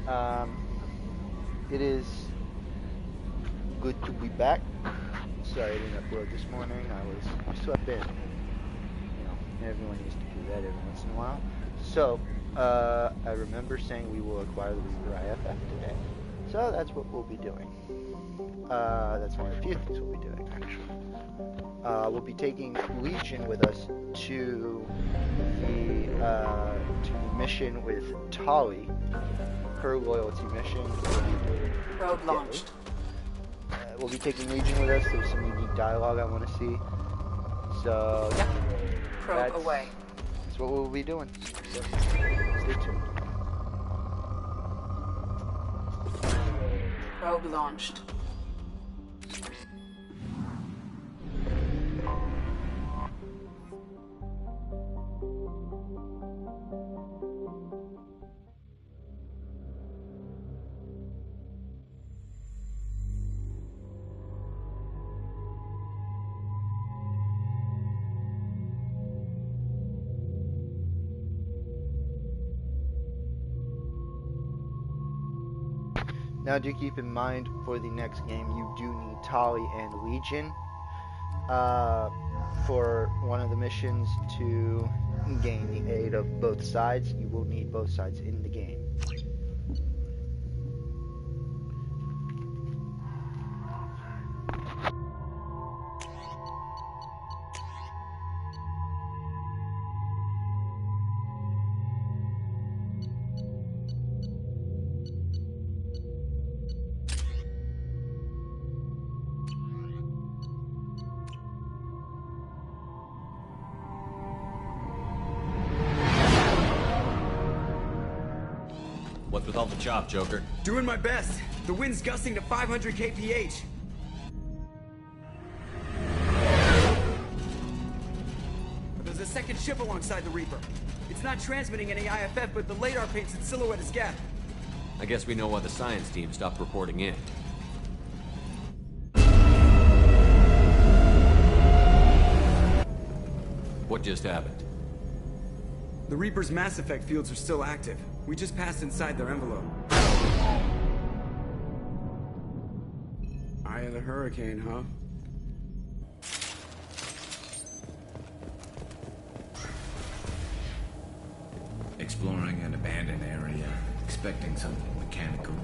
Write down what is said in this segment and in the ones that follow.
Um, it is good to be back. Sorry I didn't upload this morning. I slept in. Everyone needs to do that every once in a while. So, I remember saying we will acquire the Reaper IFF today. So that's what we'll be doing. That's one of the few things we'll be doing, actually. We'll be taking Legion with us to the mission with Tali. Her loyalty mission. Probe launched. We'll be taking Legion with us. There's some unique dialogue I want to see. So, yeah. Probe away. That's what we'll be doing. So, stay tuned. Probe launched. Now do keep in mind for the next game you do need Tali and Legion for one of the missions to gain the aid of both sides. You will need both sides in the game. What's with all the chop, Joker? Doing my best. The wind's gusting to 500 kph. There's a second ship alongside the Reaper. It's not transmitting any IFF, but the radar paints its silhouette as Gap. I guess we know why the science team stopped reporting in. What just happened? The Reaper's mass effect fields are still active. We just passed inside their envelope. Eye of the hurricane, huh? Exploring an abandoned area, expecting something mechanical.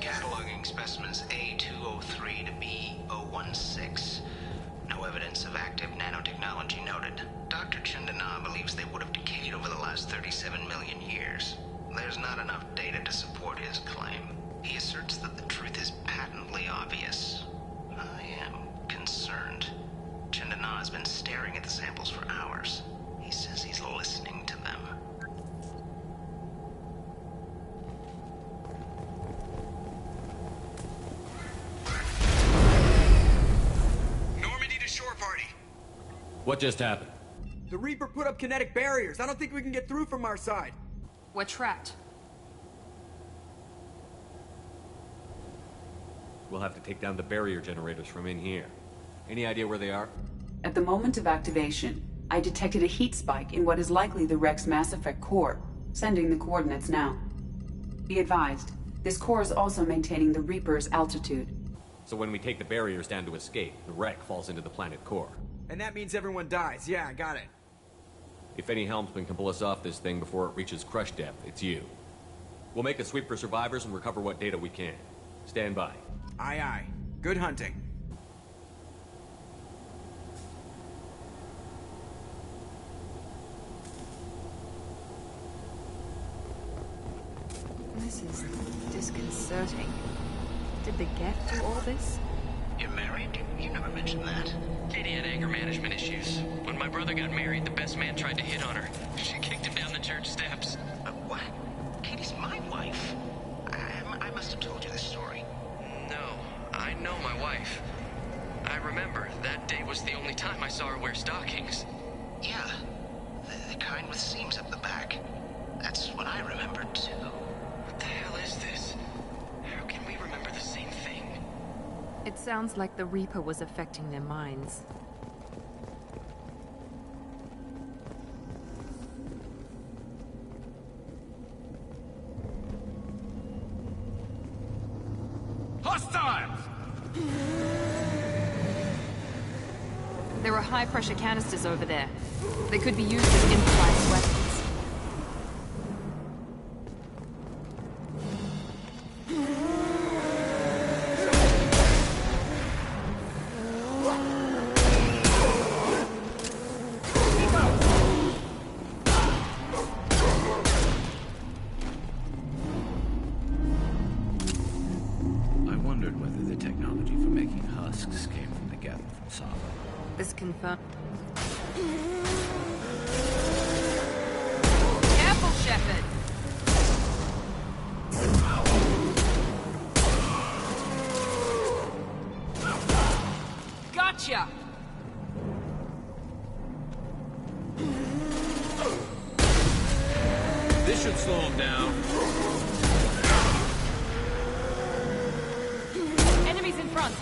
Cataloging specimens A203 to B016. No evidence of active nanotechnology noted. Dr. Chandana believes they would have decayed over the last 37 million years. There's not enough data to support his claim. He asserts that the truth is patently obvious. I am concerned. Chandana has been staring at the samples for hours. He says he's listening to them. What just happened? The Reaper put up kinetic barriers. I don't think we can get through from our side. We're trapped. We'll have to take down the barrier generators from in here. Any idea where they are? At the moment of activation, I detected a heat spike in what is likely the Rex Mass Effect core, sending the coordinates now. Be advised, this core is also maintaining the Reaper's altitude. So when we take the barriers down to escape, the wreck falls into the planet core. And that means everyone dies. Yeah, I got it. If any helmsman can pull us off this thing before it reaches crush depth, it's you. We'll make a sweep for survivors and recover what data we can. Stand by. Aye, aye. Good hunting. This is disconcerting. Did the Geth do all this? You're married? You never mentioned that. Katie had anger management issues. When my brother got married, the best man tried to hit on her. She kicked him down the church steps. What? Katie's my wife. I must have told you this story. No, I know my wife. I remember, that day was the only time I saw her wear stockings. Yeah, the kind with seams up the back. That's what I remembered, too. What the hell is this? How can we remember the same thing? It sounds like the Reaper was affecting their minds. Hostiles! There are high-pressure canisters over there. They could be used as improvised weapons. I wondered whether the technology for making husks came from the Geth from Sava. This confirms. Careful, Shepard! Gotcha! This should slow him down. Enemies in front!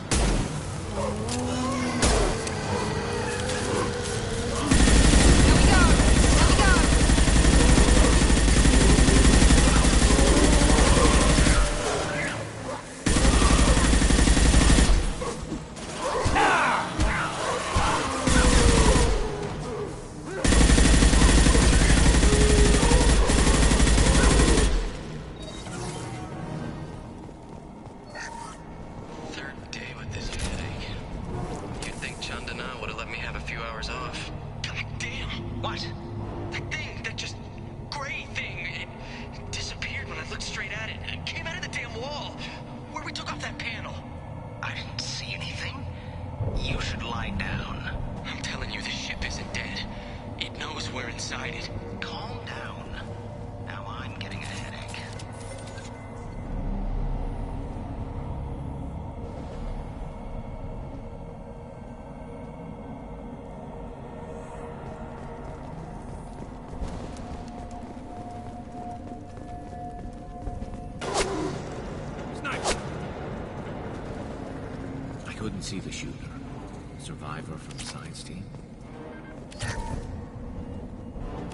Here we go! Here we go! Third day with this headache. You'd think Chandana would have let me have a few hours off. God damn! What? That thing, that just gray thing, it disappeared when I looked straight at it. It came out of the damn wall, where we took off that panel. I didn't see anything. You should lie down. I'm telling you, the ship isn't dead. It knows we're inside it. Calm down. Now I'm getting a headache. Sniper! I couldn't see the shooter. Survivor from the science team.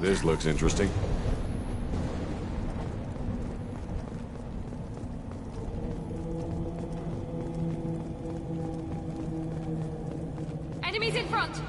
This looks interesting. Enemies in front!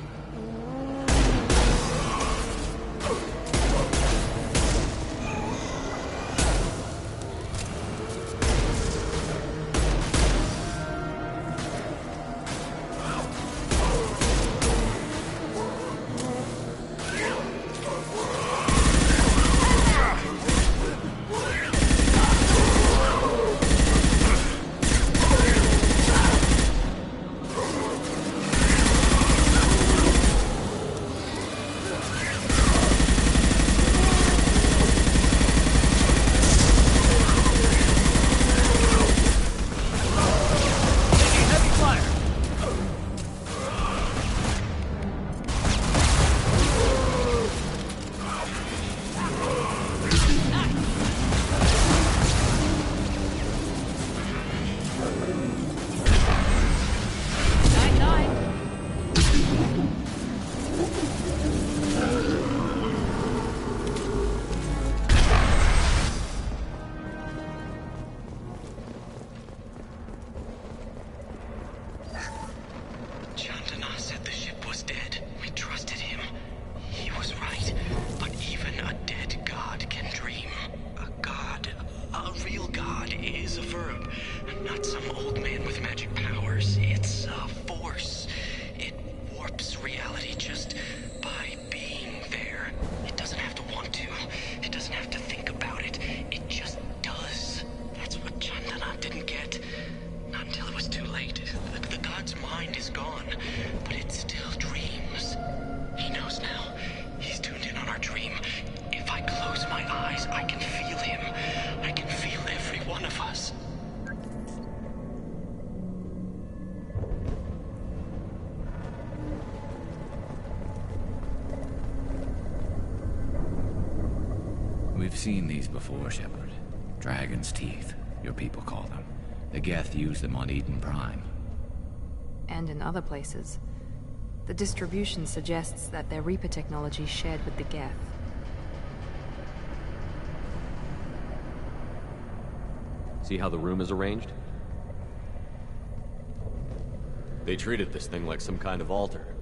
our dream. If I close my eyes, I can feel him. I can feel every one of us. We've seen these before, Shepard. Dragon's teeth, your people call them. The Geth used them on Eden Prime. And in other places. The distribution suggests that their Reaper technology shared with the Geth. See how the room is arranged? They treated this thing like some kind of altar.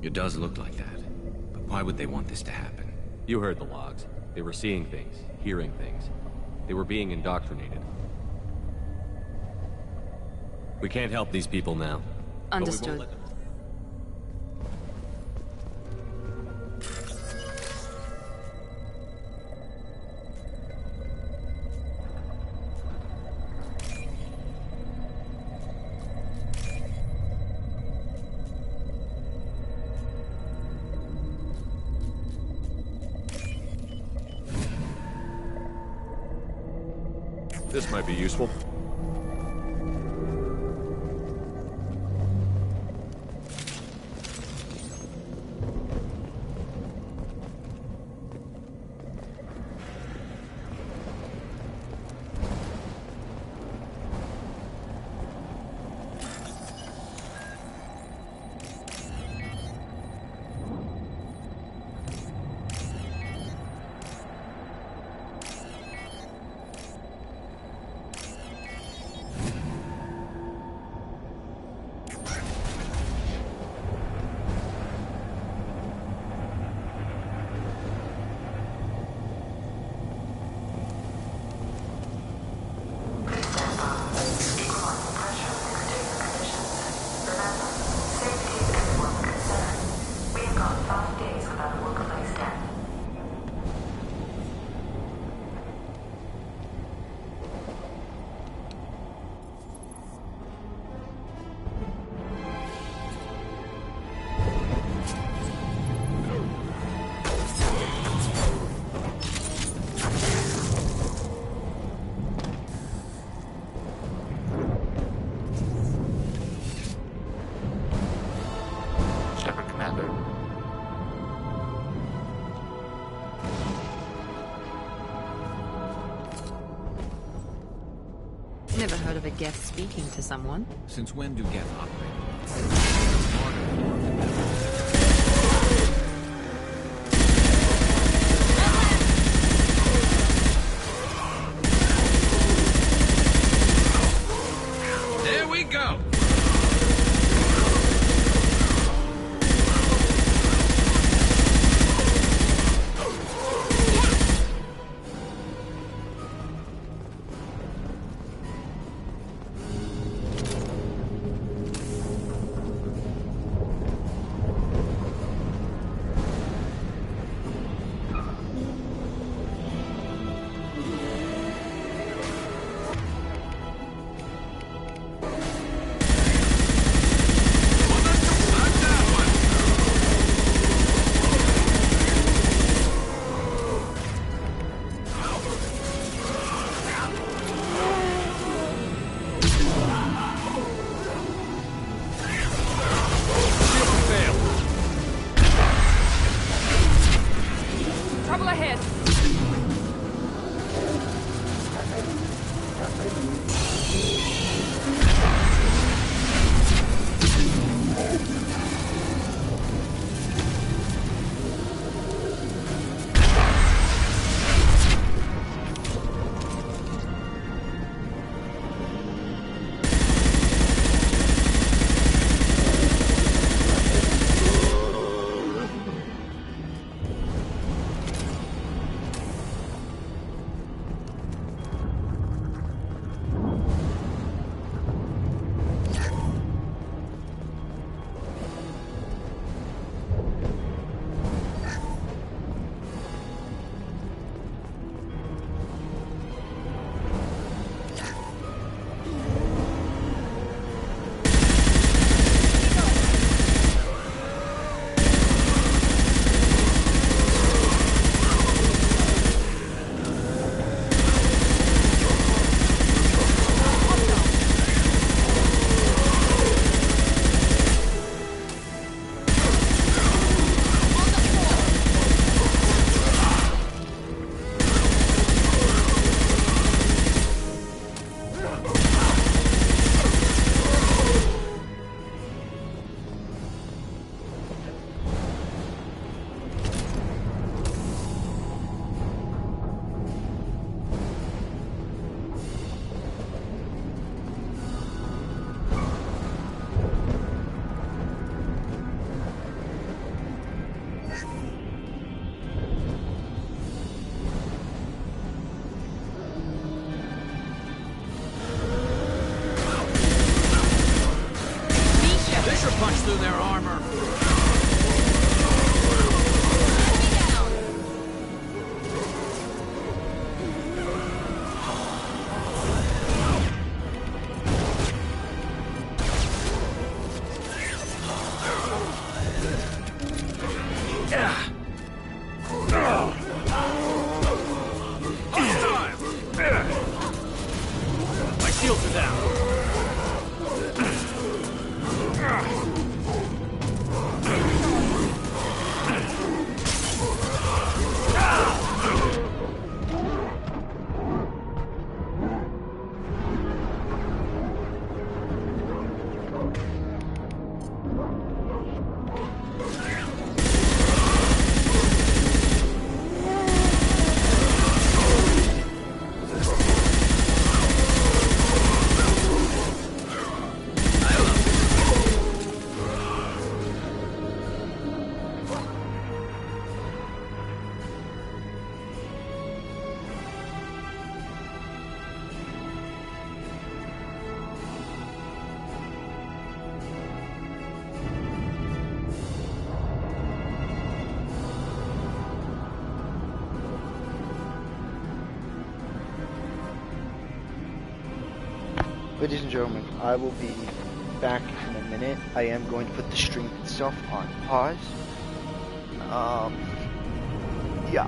It does look like that. But why would they want this to happen? You heard the logs. They were seeing things, hearing things. They were being indoctrinated. We can't help these people now. Understood. This might be useful. Never heard of a Geth speaking to someone. Since when do Geth operate? There we go! Trouble ahead. ladies and gentlemen, I will be back in a minute. I am going to put the stream itself on pause. Yeah.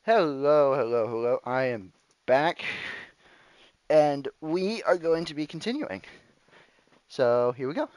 Hello, hello, hello. I am back, and we are going to be continuing. So here we go.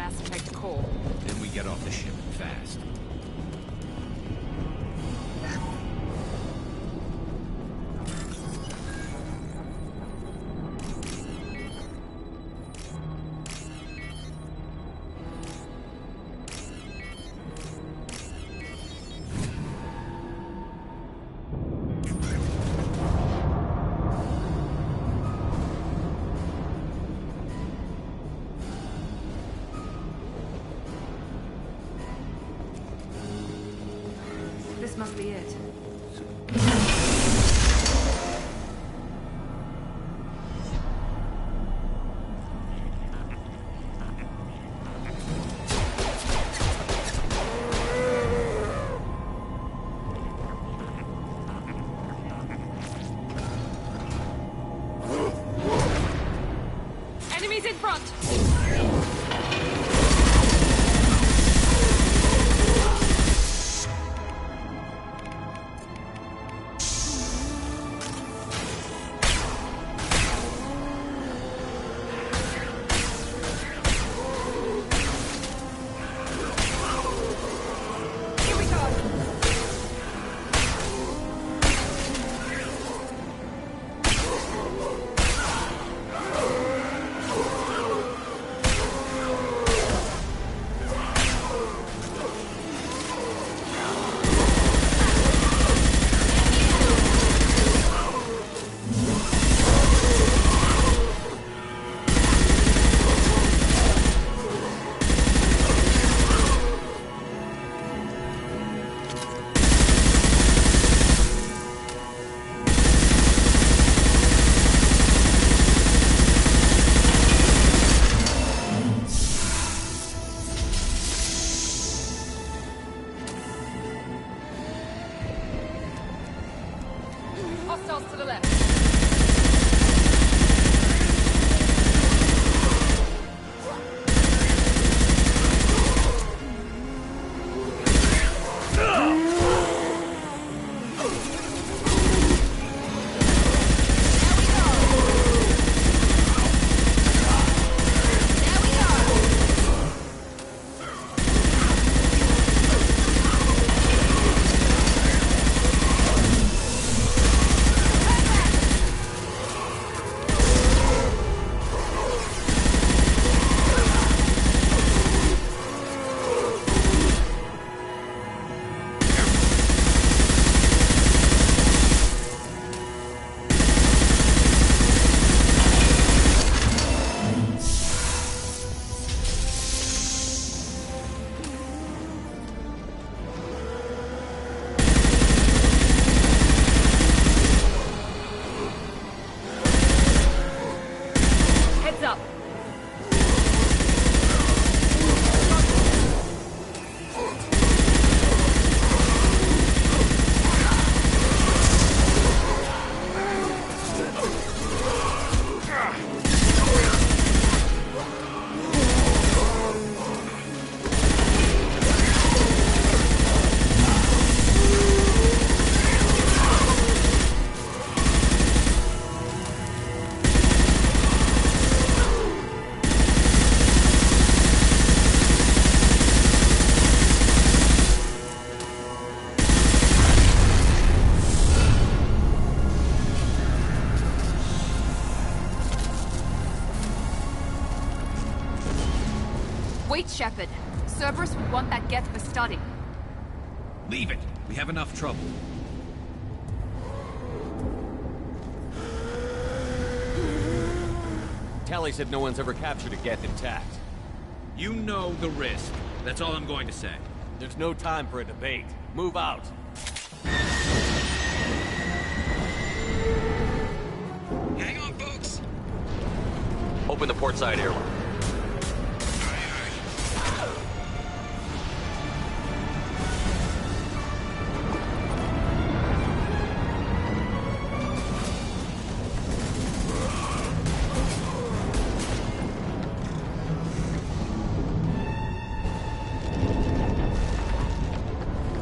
Mass Effect core. Then we get off the ship fast. This must be it. Enemies in front! Hostiles to the left. Heads up! Wait, Shepard. Cerberus would want that Geth for study. Leave it. We have enough trouble. Tally said no one's ever captured a Geth intact. You know the risk. That's all I'm going to say. There's no time for a debate. Move out. Hang on, folks. Open the port side airlock.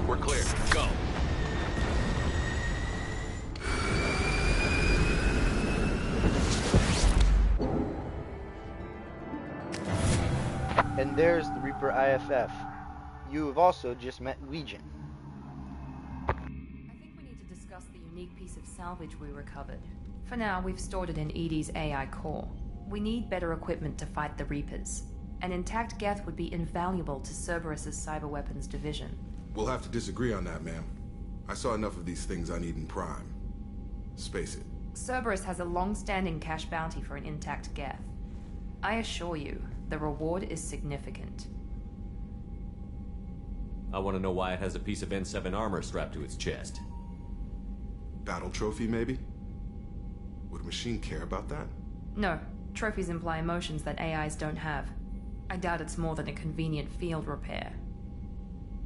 We're clear. Go. And there's the Reaper IFF. You have also just met Legion. I think we need to discuss the unique piece of salvage we recovered. For now, we've stored it in Edie's AI core. We need better equipment to fight the Reapers. An intact Geth would be invaluable to Cerberus's cyber weapons division. We'll have to disagree on that, ma'am. I saw enough of these things I need in Prime. Space it. Cerberus has a long-standing cash bounty for an intact Geth. I assure you, the reward is significant. I want to know why it has a piece of N7 armor strapped to its chest. Battle trophy, maybe? Would a machine care about that? No. Trophies imply emotions that AIs don't have. I doubt it's more than a convenient field repair.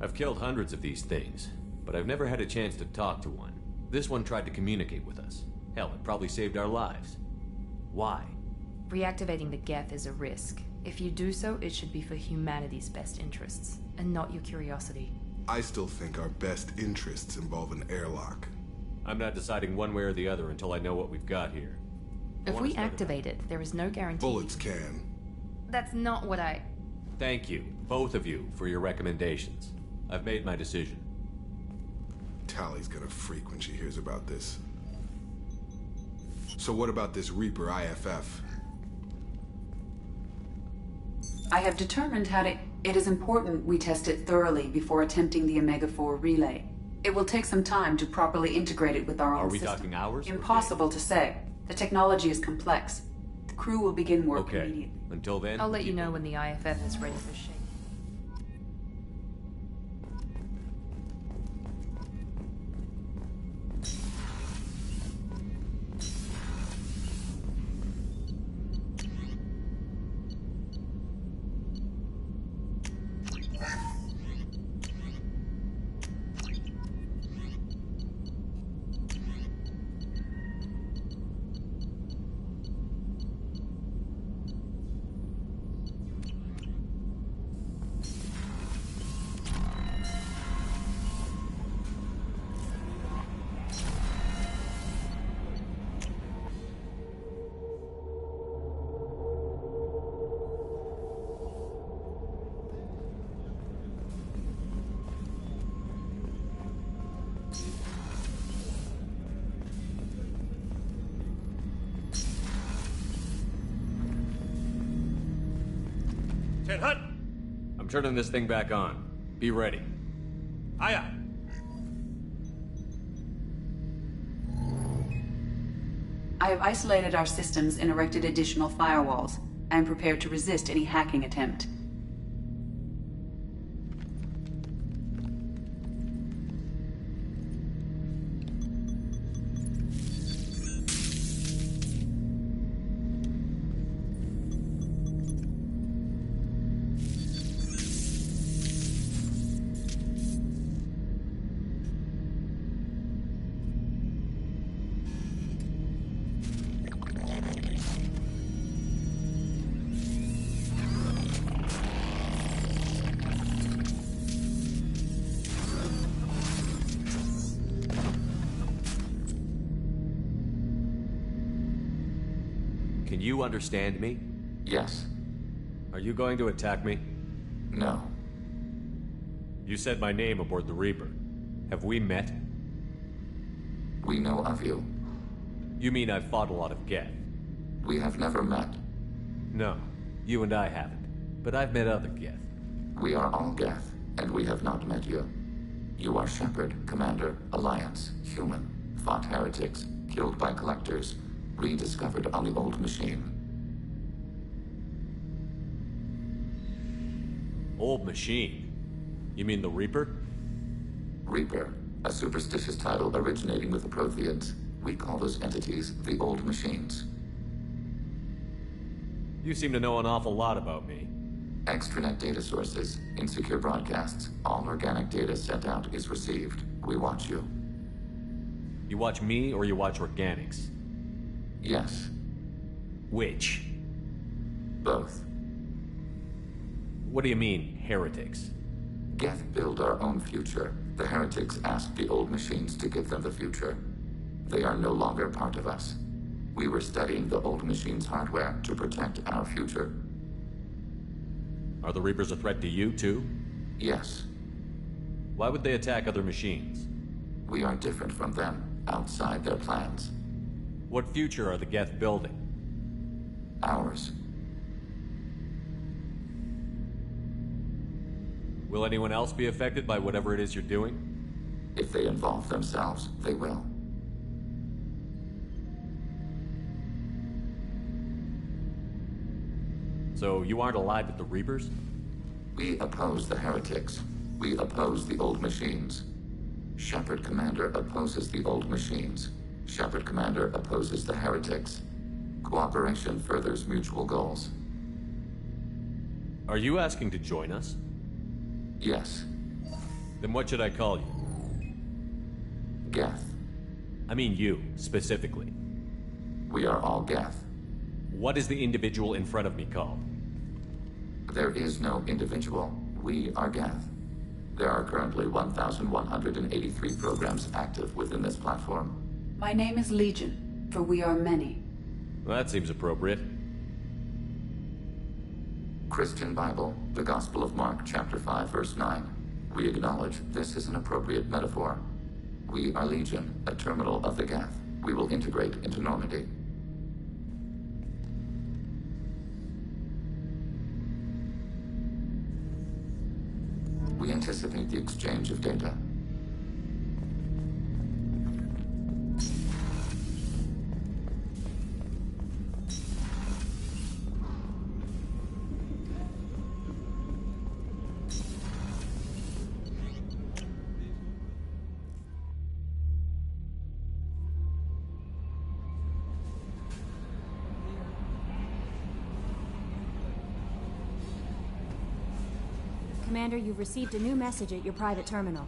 I've killed hundreds of these things, but I've never had a chance to talk to one. This one tried to communicate with us. Hell, it probably saved our lives. Why? Reactivating the Geth is a risk. If you do so, it should be for humanity's best interests, and not your curiosity. I still think our best interests involve an airlock. I'm not deciding one way or the other until I know what we've got here. If we activate it, there is no guarantee. Bullets can. That's not what I... Thank you, both of you, for your recommendations. I've made my decision. Tally's gonna freak when she hears about this. So what about this Reaper IFF? I have determined how to... It is important we test it thoroughly before attempting the Omega-4 relay. It will take some time to properly integrate it with our own system. Are we talking hours? Impossible to say. The technology is complex. The crew will begin work immediately. Until then... I'll let you know when the IFF is ready for shape. Hut! I'm turning this thing back on. Be ready. Aye aye. I have isolated our systems and erected additional firewalls. I am prepared to resist any hacking attempt. Can you understand me? Yes. Are you going to attack me? No. You said my name aboard the Reaper. Have we met? We know of you. You mean I've fought a lot of Geth? We have never met. No, you and I haven't. But I've met other Geth. We are all Geth, and we have not met you. You are Shepard, Commander, Alliance, human, fought heretics, killed by collectors, rediscovered on the old machine. Old machine? You mean the Reaper? Reaper, a superstitious title originating with the Protheans. We call those entities the old machines. You seem to know an awful lot about me. Extranet data sources, insecure broadcasts, all organic data sent out is received. We watch you. You watch me or you watch organics? Yes. Which? Both. What do you mean, heretics? Geth build our own future. The heretics asked the old machines to give them the future. They are no longer part of us. We were studying the old machines' hardware to protect our future. Are the Reapers a threat to you, too? Yes. Why would they attack other machines? We are different from them, outside their plans. What future are the Geth building? Ours. Will anyone else be affected by whatever it is you're doing? If they involve themselves, they will. So you aren't allied with the Reapers? We oppose the heretics. We oppose the old machines. Shepard Commander opposes the old machines. Shepard Commander opposes the heretics. Cooperation furthers mutual goals. Are you asking to join us? Yes. Then what should I call you? Geth. I mean you, specifically. We are all Geth. What is the individual in front of me called? There is no individual. We are Geth. There are currently 1,183 programs active within this platform. My name is Legion, for we are many. Well, that seems appropriate. Christian Bible, the Gospel of Mark, chapter 5, verse 9. We acknowledge this is an appropriate metaphor. We are Legion, a terminal of the Geth. We will integrate into Normandy. We anticipate the exchange of data. Commander, you've received a new message at your private terminal.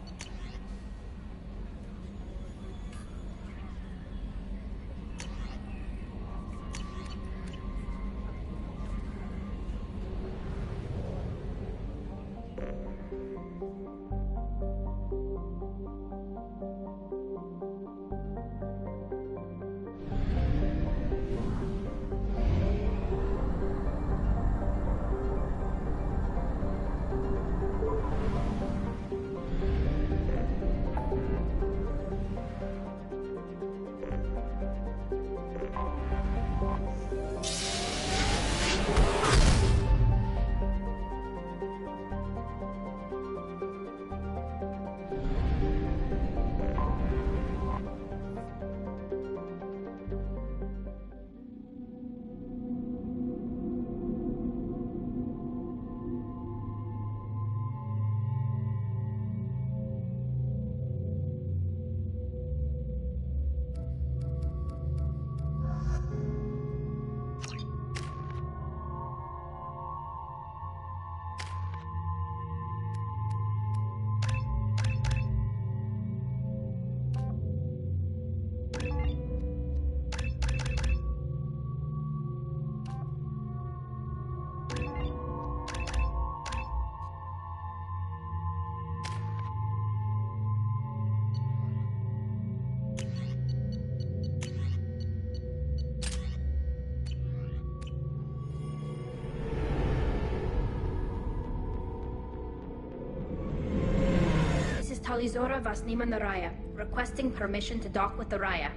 Talizora Vasnima Naraya, requesting permission to dock with the Raya.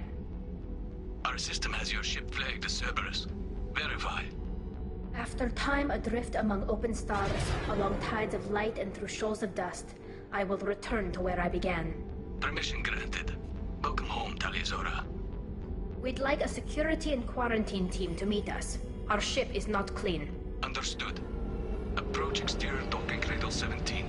Our system has your ship flagged as Cerberus. Verify. After time adrift among open stars, along tides of light and through shoals of dust, I will return to where I began. Permission granted. Welcome home, Talizora. We'd like a security and quarantine team to meet us. Our ship is not clean. Understood. Approach exterior docking cradle 17.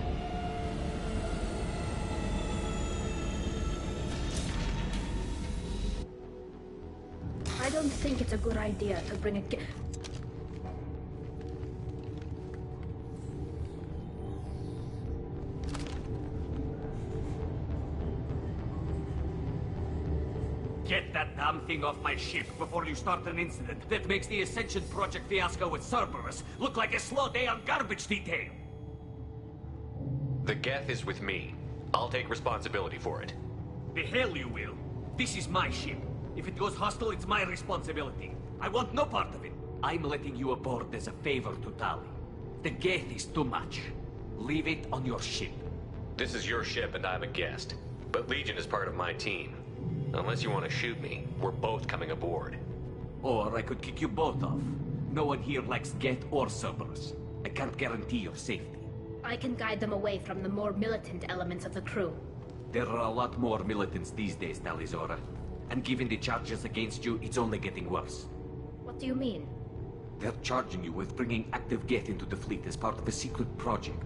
I don't think it's a good idea to bring a Get that damn thing off my ship before you start an incident that makes the Ascension Project fiasco with Cerberus look like a slow day on garbage detail. The Geth is with me. I'll take responsibility for it. The hell you will. This is my ship. If it goes hostile, it's my responsibility. I want no part of it. I'm letting you aboard as a favor to Tali. The geth is too much. Leave it on your ship. This is your ship and I'm a guest. But Legion is part of my team. Unless you want to shoot me, we're both coming aboard. Or I could kick you both off. No one here likes geth or Cerberus. I can't guarantee your safety. I can guide them away from the more militant elements of the crew. There are a lot more militants these days, Talizora. And given the charges against you, it's only getting worse. What do you mean? They're charging you with bringing active geth into the fleet as part of a secret project.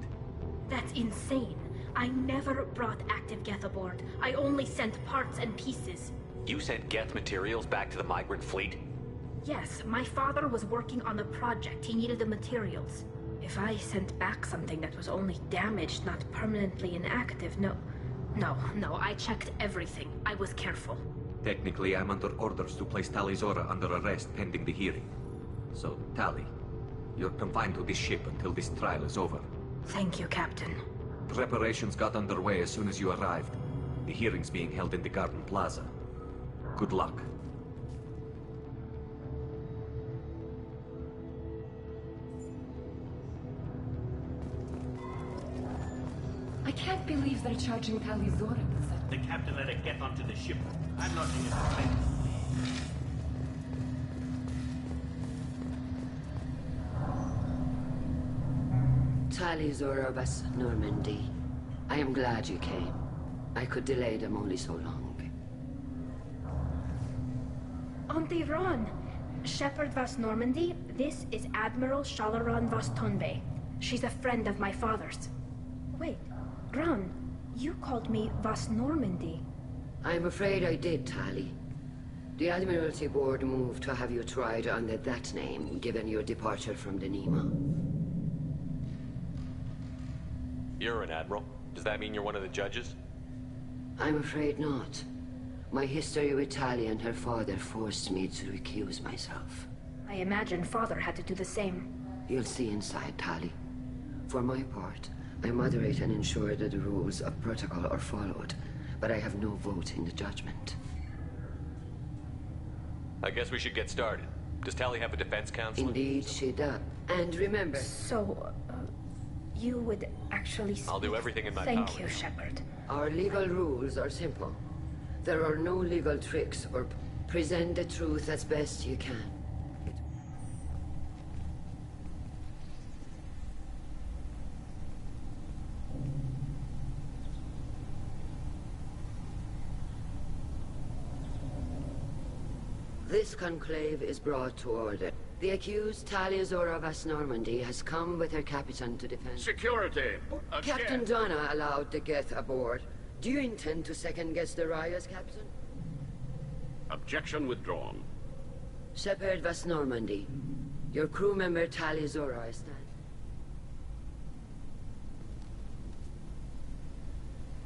That's insane. I never brought active geth aboard. I only sent parts and pieces. You sent geth materials back to the migrant fleet? Yes, my father was working on a project. He needed the materials. If I sent back something that was only damaged, not permanently inactive, no, I checked everything. I was careful. Technically, I'm under orders to place Talizora under arrest pending the hearing. So, Tali, you're confined to this ship until this trial is over. Thank you, Captain. Preparations got underway as soon as you arrived. The hearing's being held in the Garden Plaza. Good luck. I can't believe they're charging Talizora with such... The captain let it get onto the ship. I'm not in his defense. Talizora Vas Normandy. I am glad you came. I could delay them only so long. Auntie Ron! Shepard Vas Normandy, this is Admiral Shalaron Vas Tonbe. She's a friend of my father's. Wait, Ron, you called me Vas Normandy. I'm afraid I did, Tali. The Admiralty Board moved to have you tried under that name, given your departure from the Nema. You're an admiral. Does that mean you're one of the judges? I'm afraid not. My history with Tali and her father forced me to recuse myself. I imagine father had to do the same. You'll see inside, Tali. For my part, I moderate and ensure that the rules of protocol are followed, but I have no vote in the judgment. I guess we should get started. Does Tali have a defense counsel? Indeed, she does. And remember... So, you would actually... I'll do everything in my power. Thank you, Shepard. Our legal rules are simple. There are no legal tricks or... Present the truth as best you can. This conclave is brought to order. The accused, Talizora Vas Normandy, has come with her captain to defend... Security! Captain Donna allowed the Geth aboard. Do you intend to second-guess the Raya's captain? Objection withdrawn. Shepard Vas Normandy, your crew member Talizora is standing.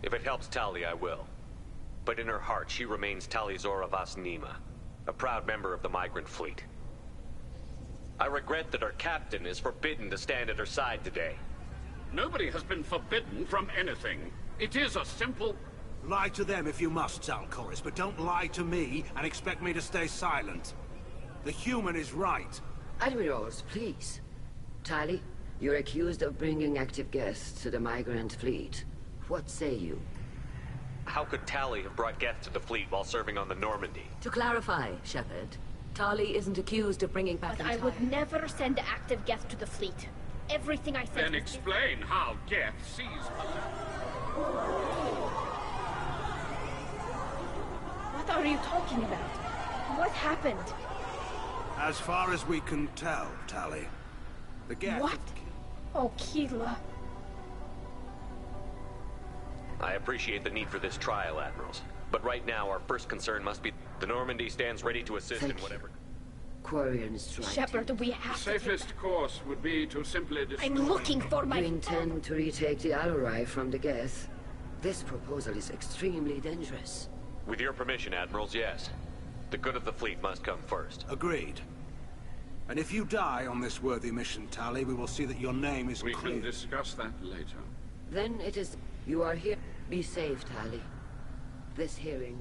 If it helps Tali, I will. But in her heart, she remains Talizora Vas Nema, a proud member of the migrant fleet. I regret that our captain is forbidden to stand at her side today. Nobody has been forbidden from anything. It is a simple... Lie to them if you must, Zalcoris, but don't lie to me and expect me to stay silent. The human is right. Admirals, please. Tali, you're accused of bringing active guests to the migrant fleet. What say you? How could Tali have brought Geth to the fleet while serving on the Normandy? To clarify, Shepard, Tali isn't accused of bringing back... But I would never send active Geth to the fleet. Everything I said... Then explain how Geth sees... What are you talking about? What happened? As far as we can tell, Tali. The Geth... What? Oh, Keela. I appreciate the need for this trial, Admirals. But right now, our first concern must be the Normandy stands ready to assist in whatever... Quarian strike. Shepard, we have to... The safest course would be to simply destroy... I'm looking for my... You intend to retake the Allorai from the Geth? This proposal is extremely dangerous. With your permission, Admirals, yes. The good of the fleet must come first. Agreed. And if you die on this worthy mission, Tali, we will see that your name is clear. We can discuss that later. Then it is... You are here. Be safe, Tali. This hearing...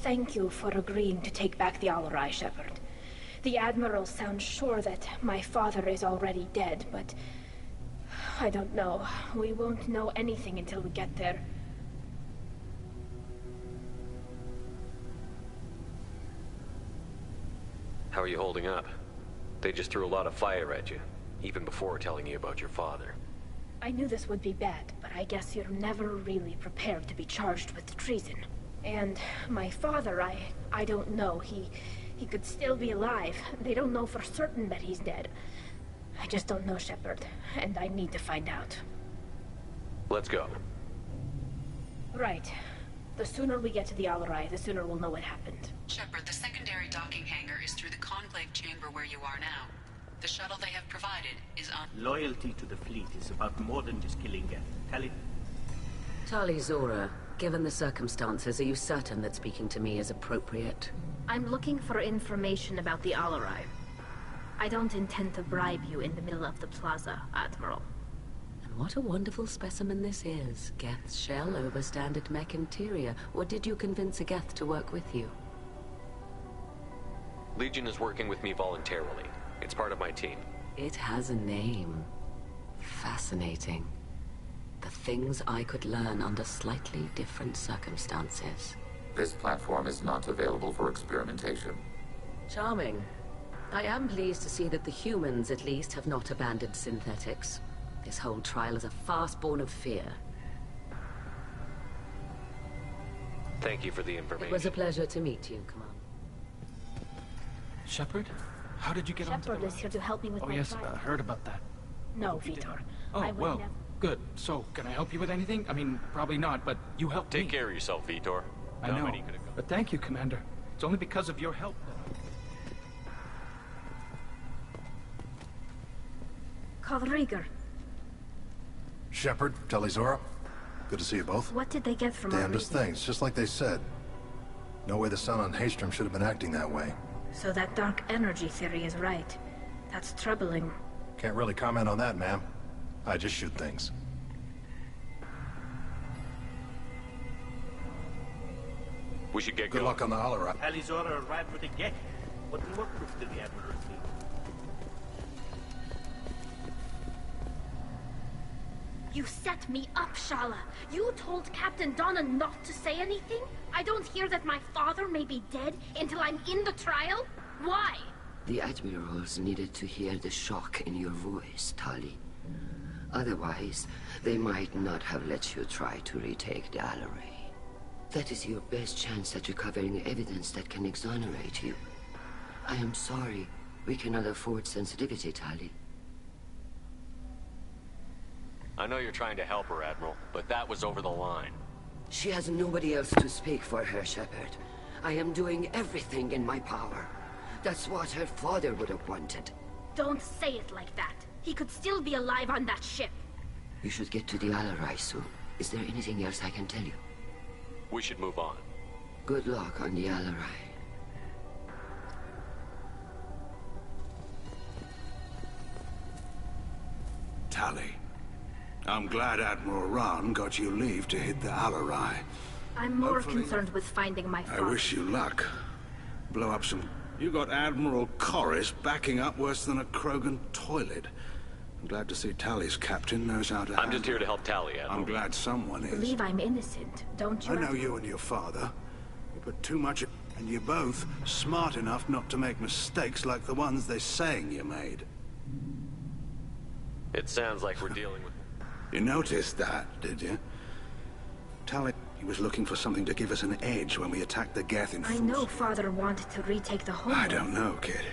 Thank you for agreeing to take back the Alarai, Shepard. The Admiral sounds sure that my father is already dead, but... I don't know. We won't know anything until we get there. How are you holding up? They just threw a lot of fire at you, even before telling you about your father. I knew this would be bad, but I guess you're never really prepared to be charged with treason. And my father, I don't know. He could still be alive. They don't know for certain that he's dead. I just don't know, Shepard, and I need to find out. Let's go. Right. The sooner we get to the Alarai, the sooner we'll know what happened. Shepard, the secondary docking hangar is through the conclave chamber where you are now. The shuttle they have provided is on... Loyalty to the fleet is about more than just killing Geth. Tali... Tali Zora, given the circumstances, are you certain that speaking to me is appropriate? I'm looking for information about the Alarai. I don't intend to bribe you in the middle of the plaza, Admiral. And what a wonderful specimen this is. Geth's shell over standard mech interior. Or did you convince a Geth to work with you? Legion is working with me voluntarily. It's part of my team. It has a name. Fascinating. The things I could learn under slightly different circumstances. This platform is not available for experimentation. Charming. I am pleased to see that the humans, at least, have not abandoned synthetics. This whole trial is a farce born of fear. Thank you for the information. It was a pleasure to meet you. Come on. Shepard? How did you get onto the Shepard is here to help me with my yes, trial. I heard about that. No, Vitor. Oh, I would well, never... good. So, can I help you with anything? I mean, probably not, but you helped me. Take care of yourself, Vitor. I know, but thank you, Commander. It's only because of your help that Rieger. Shepard, Tali Zora. Good to see you both. What did they get from our Damnedest reading? things, just like they said. No way the sun on Haystrom should have been acting that way. So that dark energy theory is right. That's troubling. Can't really comment on that, ma'am. I just shoot things. We should get Good luck on the Alarai. Alizora arrived with a Geth. What more proof did the Admiral need? You set me up, Shala. You told Captain Donna not to say anything? I don't hear that my father may be dead until I'm in the trial? Why? The Admirals needed to hear the shock in your voice, Tali. Otherwise, they might not have let you try to retake the Alarai. That is your best chance at recovering evidence that can exonerate you. I am sorry. We cannot afford sensitivity, Tali. I know you're trying to help her, Admiral, but that was over the line. She has nobody else to speak for her, Shepard. I am doing everything in my power. That's what her father would have wanted. Don't say it like that. He could still be alive on that ship. You should get to the Alarai soon. Is there anything else I can tell you? We should move on. Good luck on the Alarai. Tali. I'm glad Admiral Rahn got you leave to hit the Alarai. I'm more Hopefully. concerned with finding my I father. wish you luck. Blow up some... You got Admiral Corris backing up worse than a Krogan toilet. I'm glad to see Tali's captain knows how to I'm just here to help Tali, Admiral. I'm glad someone is. Believe I'm innocent, don't you? I know you and your father. You put too much... And you're both smart enough not to make mistakes like the ones they're saying you made. It sounds like we're dealing with... You noticed that, did you? Tali, he was looking for something to give us an edge when we attacked the Geth in I know father wanted to retake the home. I don't know, kid.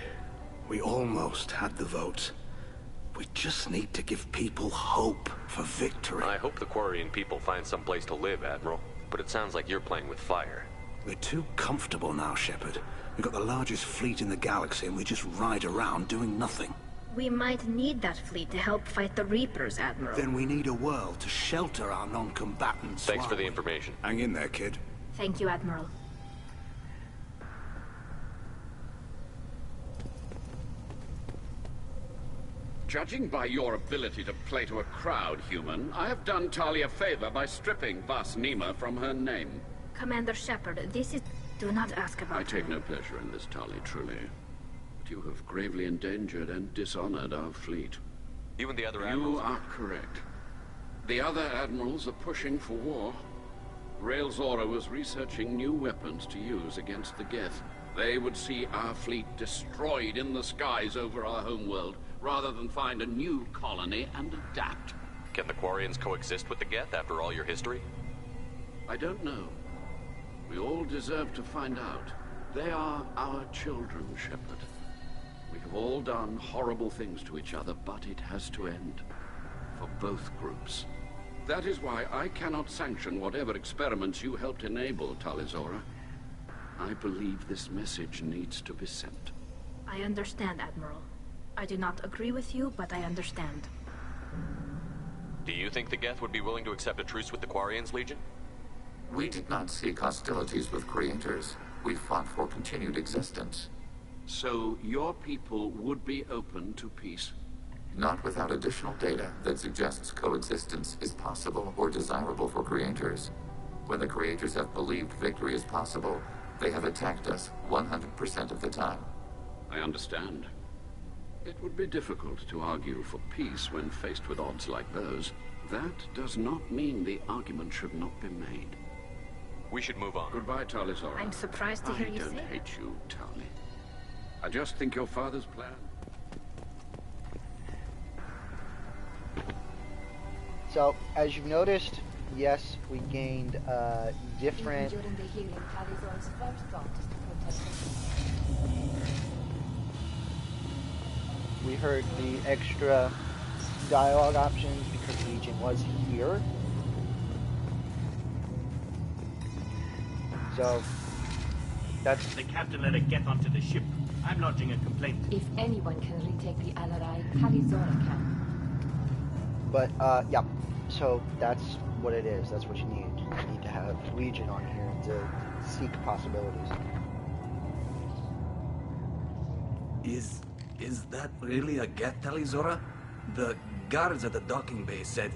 We almost had the votes. We just need to give people hope for victory. I hope the Quarian people find some place to live, Admiral. But it sounds like you're playing with fire. We're too comfortable now, Shepard. We've got the largest fleet in the galaxy and we just ride around doing nothing. We might need that fleet to help fight the Reapers, Admiral. Then we need a world to shelter our non-combatants. Thanks for the information. Hang in there, kid. Thank you, Admiral. Judging by your ability to play to a crowd, human, I have done Tali a favor by stripping Vas Nima from her name. Commander Shepard, this is... Do not ask about I take no pleasure in this, Tali, truly. But you have gravely endangered and dishonored our fleet. You and the other admirals... You are correct. The other admirals are pushing for war. Rael Zora was researching new weapons to use against the Geth. They would see our fleet destroyed in the skies over our homeworld, rather than find a new colony and adapt. Can the Quarians coexist with the Geth after all your history? I don't know. We all deserve to find out. They are our children, Shepard. We have all done horrible things to each other, but it has to end. For both groups. That is why I cannot sanction whatever experiments you helped enable, Tali Zora. I believe this message needs to be sent. I understand, Admiral. I do not agree with you, but I understand. Do you think the Geth would be willing to accept a truce with the Quarians, Legion? We did not seek hostilities with creators. We fought for continued existence. So your people would be open to peace? Not without additional data that suggests coexistence is possible or desirable for creators. When the creators have believed victory is possible, they have attacked us 100% of the time. I understand. It would be difficult to argue for peace when faced with odds like those. That does not mean the argument should not be made. We should move on. Goodbye, Tali Zora. I'm surprised to hear you say I don't hate you, Tali. I just think your father's plan... So, as you've noticed, yes, we gained different... Even during the healing, Talizora's first thought is to protect us. We heard the extra dialogue options because Legion was here. So, that's... The captain let a Geth onto the ship. I'm lodging a complaint. If anyone can retake the Alarai, Talizora can. But, yeah. So, that's what it is. That's what you need. You need to have Legion on here to seek possibilities. Is that really a Geth, Talizora? The guards at the docking bay said...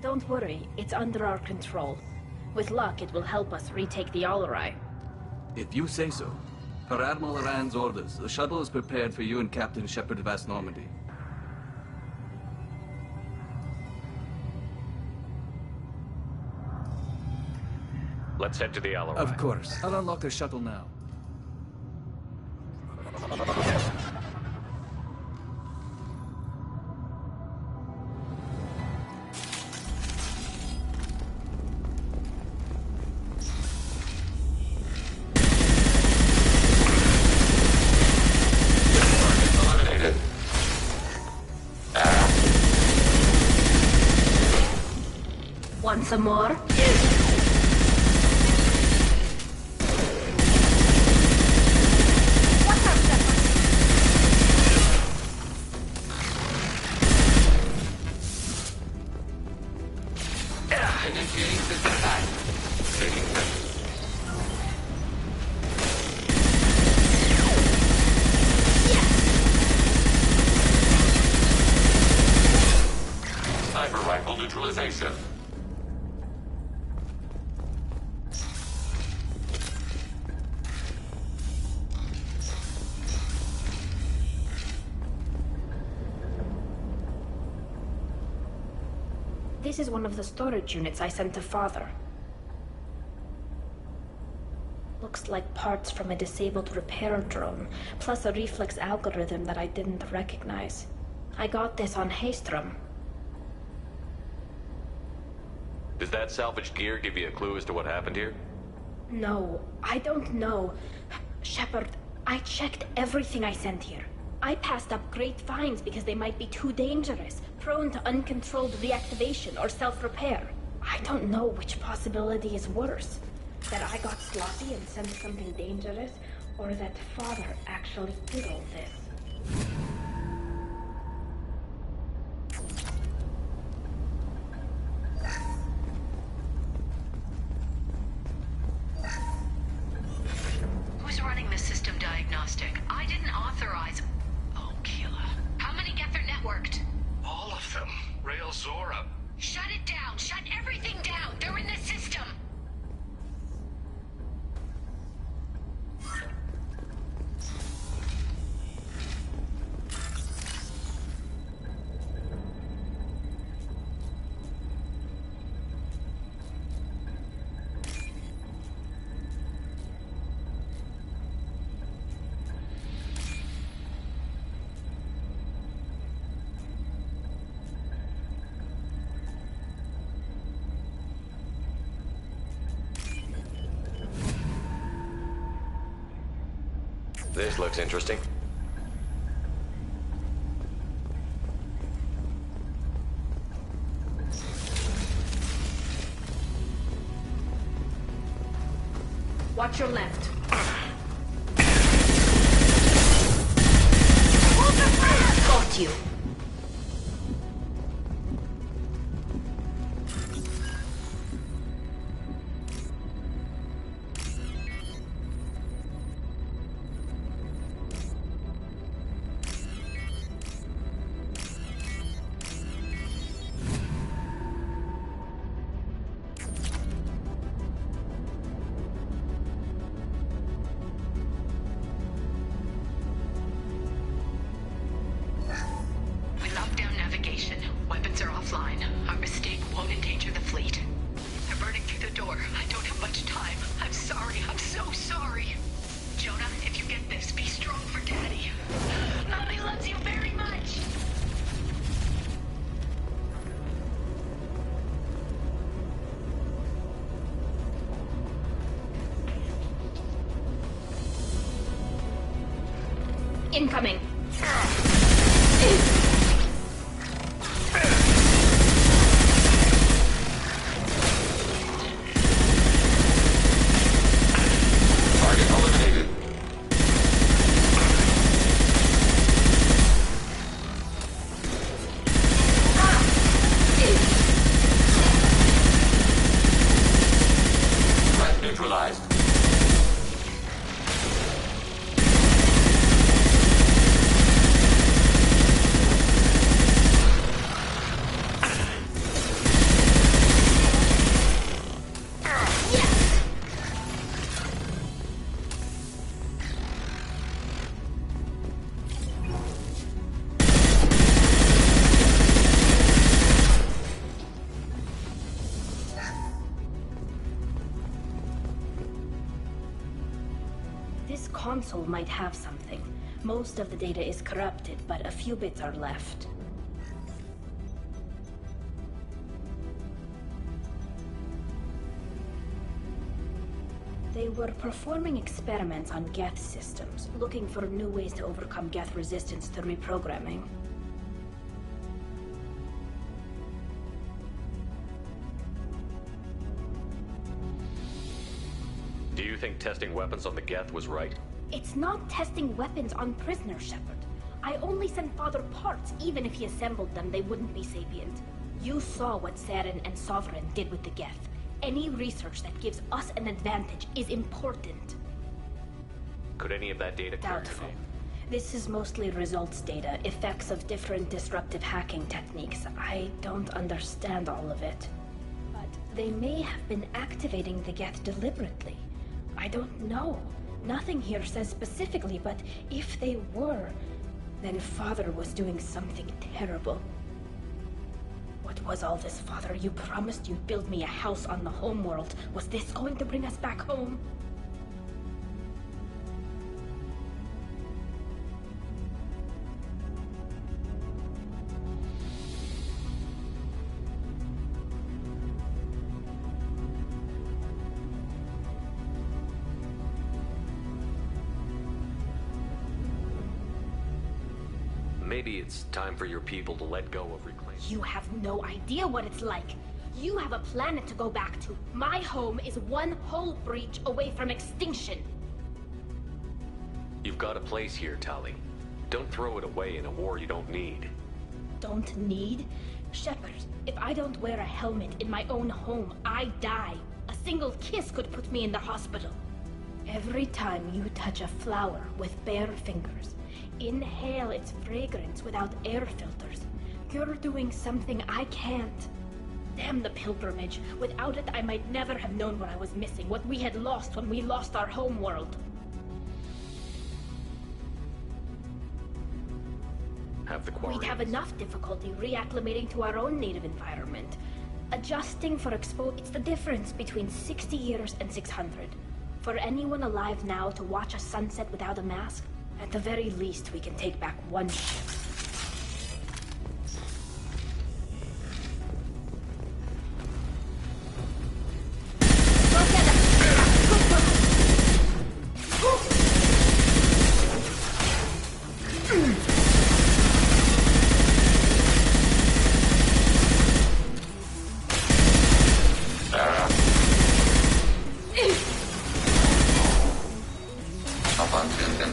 Don't worry, it's under our control. With luck, it will help us retake the Alarai. If you say so. Per Admiral Rand's orders, the shuttle is prepared for you and Captain Shepard Vast Normandy. Let's head to the Alarai. Of course. I'll unlock the shuttle now. Want some more? Sniper rifle neutralization. This is one of the storage units I sent to Father. Looks like parts from a disabled repair drone, plus a reflex algorithm that I didn't recognize. I got this on Haystrom. Does that salvaged gear give you a clue as to what happened here? No, I don't know. Shepard, I checked everything I sent here. I passed up great finds because they might be too dangerous, prone to uncontrolled reactivation or self-repair. I don't know which possibility is worse. That I got sloppy and sent something dangerous, or that Father actually did all this. Who's running the system diagnostic? I didn't authorize... Oh, killer. How many Geth are networked? All of them. Rael Zora. Shut it down! Shut everything down! They're in the system! This looks interesting. Watch your left. Got you. We locked down navigation. Weapons are offline. Our mistake won't endanger the fleet. They're burning through the door. I don't have much time. I'm sorry. I'm so sorry. Jonah, if you get this, be strong for Daddy. Mommy loves you very much. Incoming. Target eliminated. Threat neutralized. This console might have something. Most of the data is corrupted, but a few bits are left. They were performing experiments on Geth systems, looking for new ways to overcome Geth resistance to reprogramming. Do you think testing weapons on the Geth was right? It's not testing weapons on prisoners, Shepard. I only sent Father parts. Even if he assembled them, they wouldn't be sapient. You saw what Saren and Sovereign did with the Geth. Any research that gives us an advantage is important. Could any of that data carry your Doubtful. name? This is mostly results data, effects of different disruptive hacking techniques. I don't understand all of it. But they may have been activating the Geth deliberately. I don't know. Nothing here says specifically, but if they were, then Father was doing something terrible. What was all this, Father? You promised you'd build me a house on the homeworld. Was this going to bring us back home? Maybe it's time for your people to let go of reclaim. You have no idea what it's like. You have a planet to go back to. My home is one hull breach away from extinction. You've got a place here, Tali. Don't throw it away in a war you don't need. Don't need? Shepard, if I don't wear a helmet in my own home, I die. A single kiss could put me in the hospital. Every time you touch a flower with bare fingers, inhale its fragrance without air filters, you're doing something I can't. Damn the pilgrimage. Without it, I might never have known what I was missing, what we had lost when we lost our home world. Have the We'd have enough difficulty reacclimating to our own native environment. Adjusting for it's the difference between 60 years and 600. For anyone alive now to watch a sunset without a mask, at the very least we can take back one ship.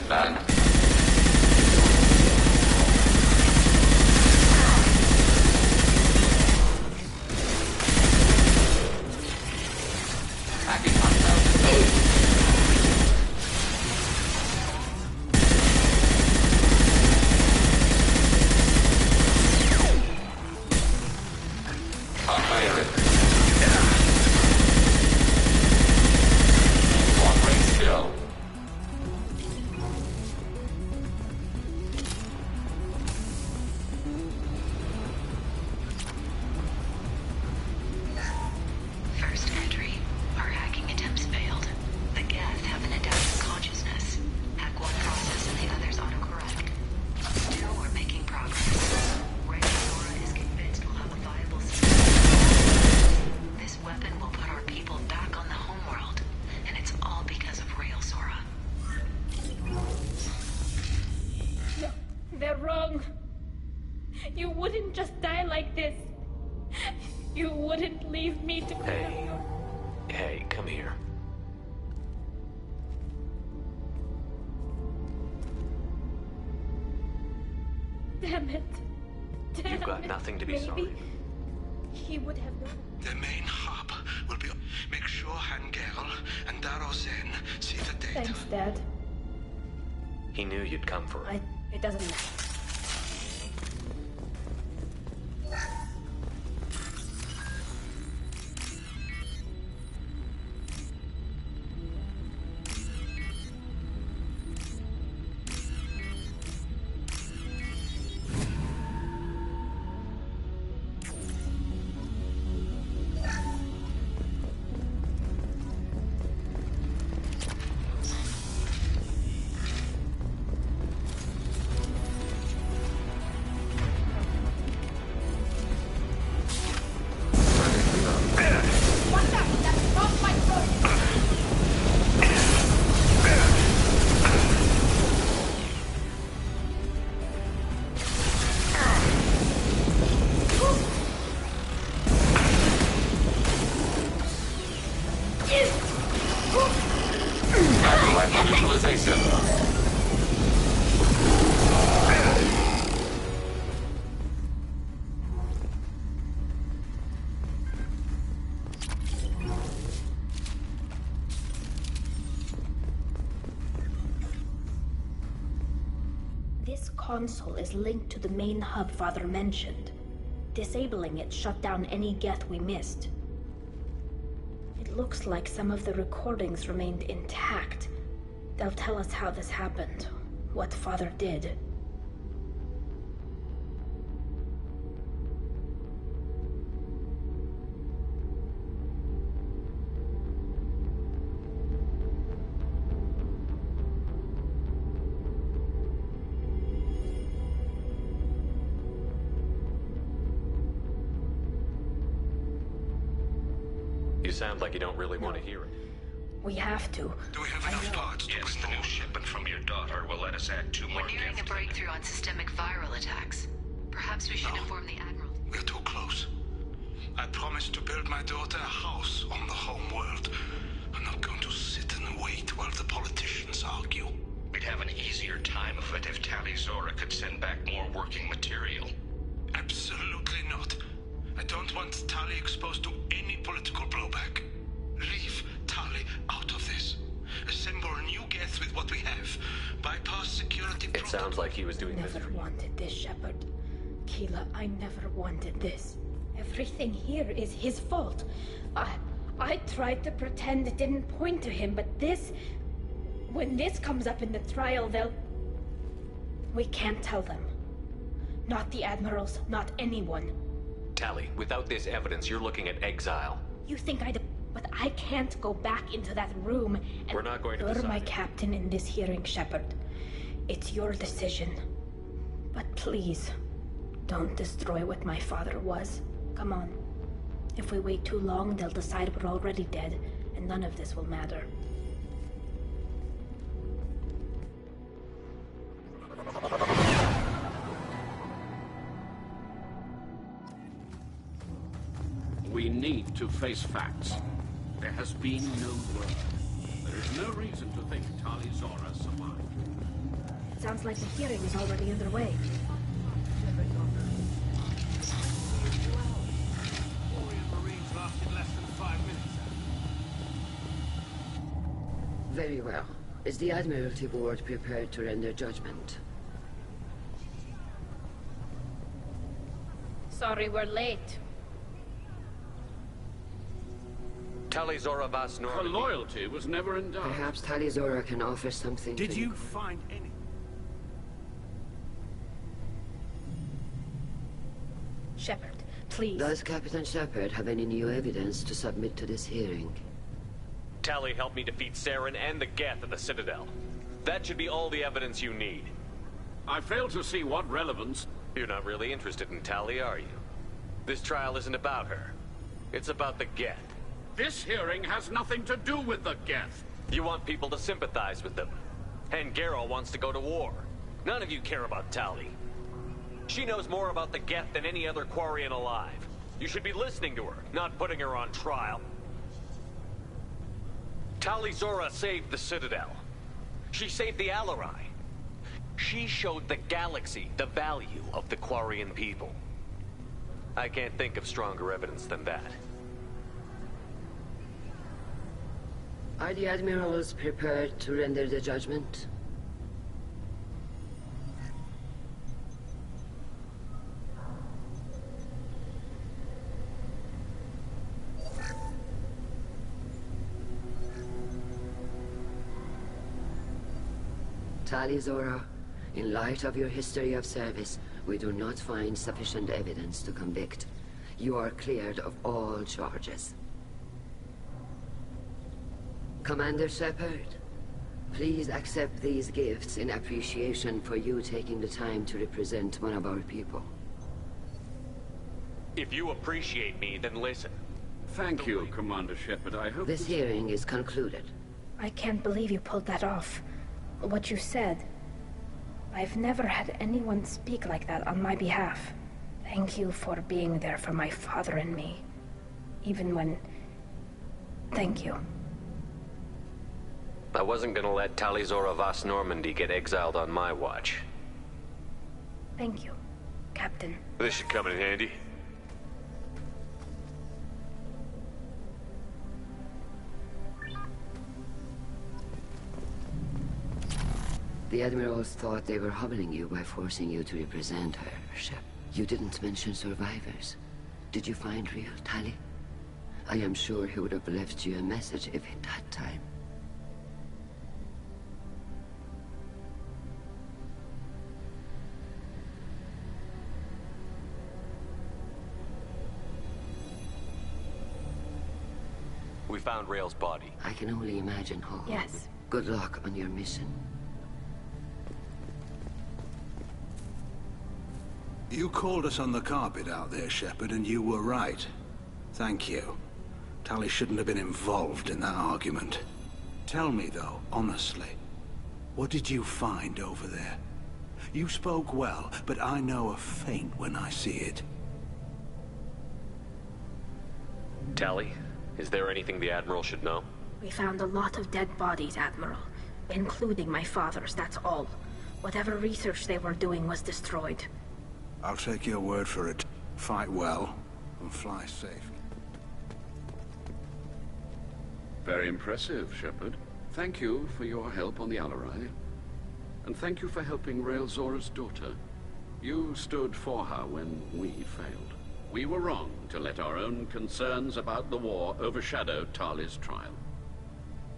Back. Hacking unknown. First entry. Our hacking attempts failed. The Geth haven't adapted consciousness. Hack one process and the others autocorrect. Still, we're making progress. Sora is convinced we'll have a viable system. This weapon will put our people back on the homeworld, and it's all because of Sora. No, they're wrong. You wouldn't just die like this. You wouldn't leave me to cry. Hey, come here. Damn it. Damn You've got it. nothing to be Maybe sorry. he would have known. The main hub will be... Make sure Hangel and Darozen see the data. Thanks, Dad. He knew you'd come for him. It doesn't matter. This console is linked to the main hub Father mentioned. Disabling it shut down any Geth we missed. It looks like some of the recordings remained intact. They'll tell us how this happened, what Father did. You sound like you don't really want to hear it. We have to. Do we have enough parts to bring the new shipment from your daughter will let us add 2 more We're nearing a breakthrough on systemic viral attacks. Perhaps we should inform the Admiral. We're too close. I promised to build my daughter a house on the home world. I'm not going to sit and wait while the politicians argue. We'd have an easier time of it if Tali Zora could send back more working material. Absolutely not. I don't want Tali exposed to any political blowback. Leave Tali out of this. Assemble a new Geth with what we have. Bypass security. It sounds like he was doing this. Never wanted this, Shepard. Keela, I never wanted this. Everything here is his fault. I tried to pretend it didn't point to him, but this... When this comes up in the trial, they'll... We can't tell them. Not the Admirals, not anyone. Tali, without this evidence, you're looking at exile. You think I'd... But I can't go back into that room and... We're not going to You're decide my it. captain in this hearing, Shepard. It's your decision. But please, don't destroy what my father was. Come on. If we wait too long, they'll decide we're already dead, and none of this will matter. We need to face facts. There has been no word. There is no reason to think Tali Zora survived. Sounds like the hearing is already underway. Very well. Is the Admiralty Board prepared to render judgment? Sorry we're late. Tali Zora Vas Her Normandy. loyalty was never in doubt. Perhaps Talizora can offer something Did to you find any? Shepard, please. Does Captain Shepard have any new evidence to submit to this hearing? Tali helped me defeat Saren and the Geth at the Citadel. That should be all the evidence you need. I fail to see what relevance. You're not really interested in Tali, are you? This trial isn't about her. It's about the Geth. This hearing has nothing to do with the Geth. You want people to sympathize with them. And Garrow wants to go to war. None of you care about Tali. She knows more about the Geth than any other Quarian alive. You should be listening to her, not putting her on trial. Tali Zora saved the Citadel. She saved the Alarai. She showed the galaxy the value of the Quarian people. I can't think of stronger evidence than that. Are the Admirals prepared to render the judgment? Tali Zora, in light of your history of service, we do not find sufficient evidence to convict. You are cleared of all charges. Commander Shepard, please accept these gifts in appreciation for you taking the time to represent one of our people. If you appreciate me, then listen. Thank you, Commander Shepard. I hope this hearing is concluded. I can't believe you pulled that off. What you said. I've never had anyone speak like that on my behalf. Thank you for being there for my father and me. Even when... Thank you. I wasn't gonna let Tali Zora Vas Normandy get exiled on my watch. Thank you, Captain. This should come in handy. The Admirals thought they were humbling you by forcing you to represent her, Shep. You didn't mention survivors. Did you find real Tali? I am sure he would have left you a message if he'd had time. We found Rael's body. I can only imagine how. Yes. Good luck on your mission. You called us on the carpet out there, Shepard, and you were right. Thank you. Tali shouldn't have been involved in that argument. Tell me, though, honestly, what did you find over there? You spoke well, but I know a feint when I see it. Tali, is there anything the Admiral should know? We found a lot of dead bodies, Admiral. Including my father's, that's all. Whatever research they were doing was destroyed. I'll take your word for it. Fight well, and fly safe. Very impressive, Shepard. Thank you for your help on the Alarai. And thank you for helping Rael Zora's daughter. You stood for her when we failed. We were wrong to let our own concerns about the war overshadow Tali's trial.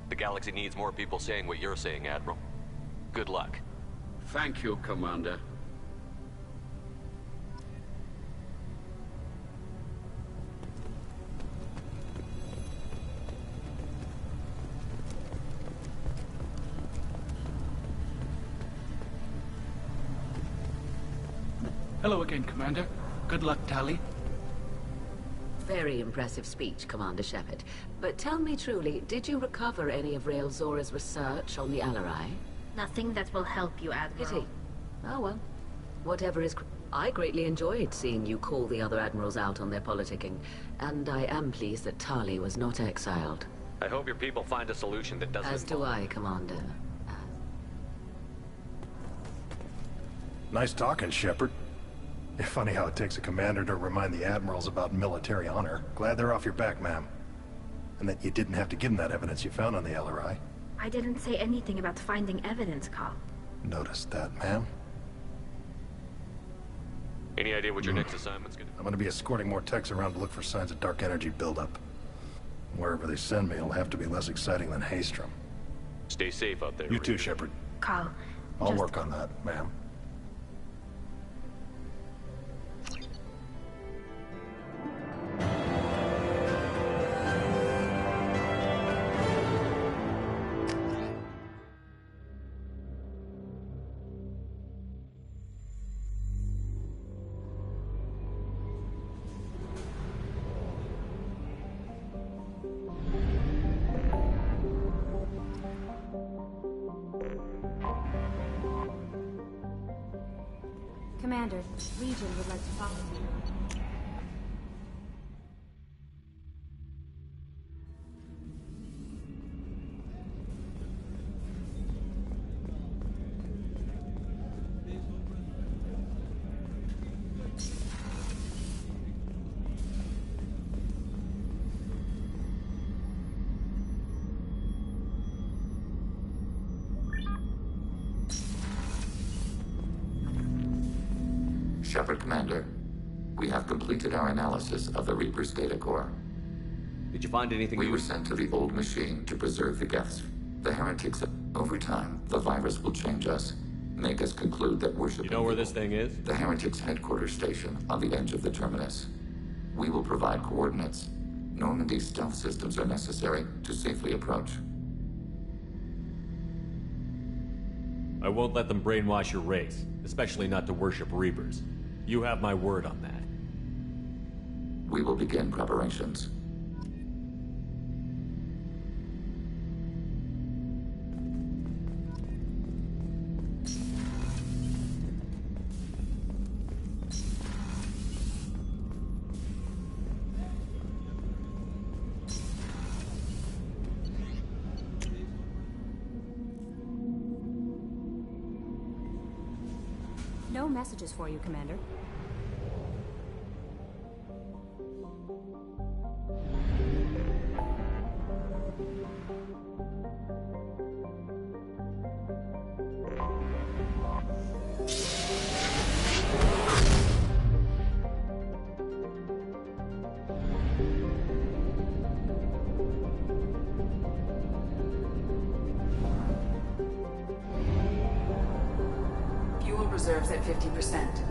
The galaxy needs more people saying what you're saying, Admiral. Good luck. Thank you, Commander. Hello again, Commander. Good luck, Tali. Very impressive speech, Commander Shepard. But tell me truly, did you recover any of Rael Zora's research on the Alarai? Nothing that will help you, Admiral. Pity. Oh well. Whatever is... I greatly enjoyed seeing you call the other admirals out on their politicking. And I am pleased that Tali was not exiled. I hope your people find a solution that doesn't... As do I, Commander. Nice talking, Shepard. It's funny how it takes a commander to remind the admirals about military honor. Glad they're off your back, ma'am. And that you didn't have to give them that evidence you found on the LRI. I didn't say anything about finding evidence, Carl. Noticed that, ma'am. Any idea what your next assignment's gonna be? I'm gonna be escorting more techs around to look for signs of dark energy buildup. Wherever they send me, it'll have to be less exciting than Haystrom. Stay safe out there. You too, Shepard. Carl, I'll work on that, ma'am. Commander, Legion would like to talk to you. Shepard, Commander. We have completed our analysis of the Reaper's data core. Did you find anything? We were sent to the old machine to preserve the Geths. The heretics, over time, the virus will change us, make us conclude that worship. You know where this thing is? The heretics' headquarters station on the edge of the terminus. We will provide coordinates. Normandy's stealth systems are necessary to safely approach. I won't let them brainwash your race, especially not to worship Reapers. You have my word on that. We will begin preparations. No messages for you, Commander. Fuel reserves at 50%.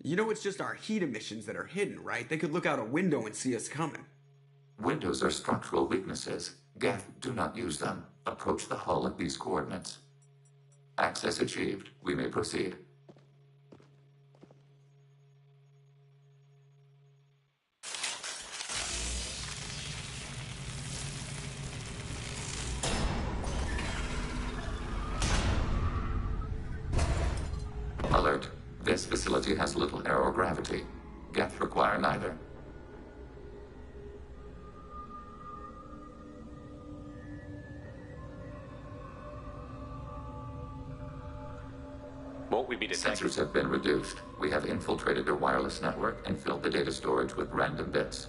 You know it's just our heat emissions that are hidden, right? They could look out a window and see us coming. Windows are structural weaknesses. Geth, do not use them. Approach the hull at these coordinates. Access achieved. We may proceed. Alert. This facility has little aerogravity. Geth require neither. Won't we be detected? Sensors have been reduced. We have infiltrated their wireless network and filled the data storage with random bits.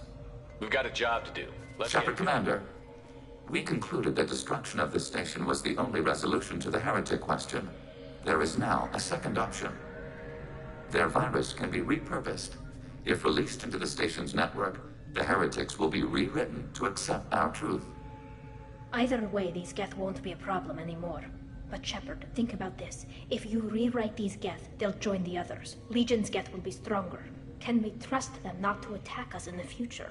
We've got a job to do. Let's Shepard Commander, we concluded that destruction of this station was the only resolution to the heretic question. There is now a second option. Their virus can be repurposed. If released into the station's network, the heretics will be rewritten to accept our truth. Either way, these Geth won't be a problem anymore. But Shepard, think about this. If you rewrite these Geth, they'll join the others. Legion's Geth will be stronger. Can we trust them not to attack us in the future?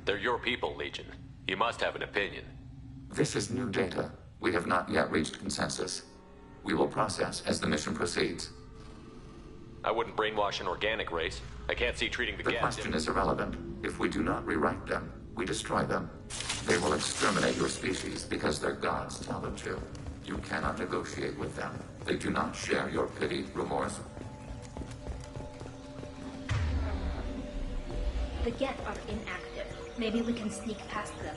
They're your people, Legion. You must have an opinion. This is new data. We have not yet reached consensus. We will process as the mission proceeds. I wouldn't brainwash an organic race. I can't see treating the The Geth. question is irrelevant. If we do not rewrite them, we destroy them. They will exterminate your species because their gods tell them to. You cannot negotiate with them. They do not share your pity, remorse. The Geth are inactive. Maybe we can sneak past them.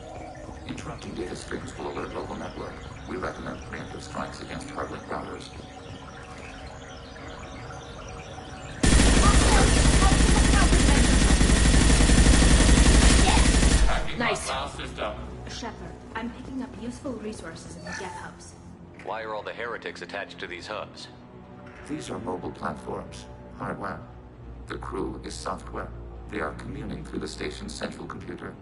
Interrupting data streams will alert local network. We recommend preemptive strikes against hardlink routers. Nice. Shepard, I'm picking up useful resources in the Geth hubs. Why are all the heretics attached to these hubs? These are mobile platforms. Hardware. The crew is software. They are communing through the station's central computer.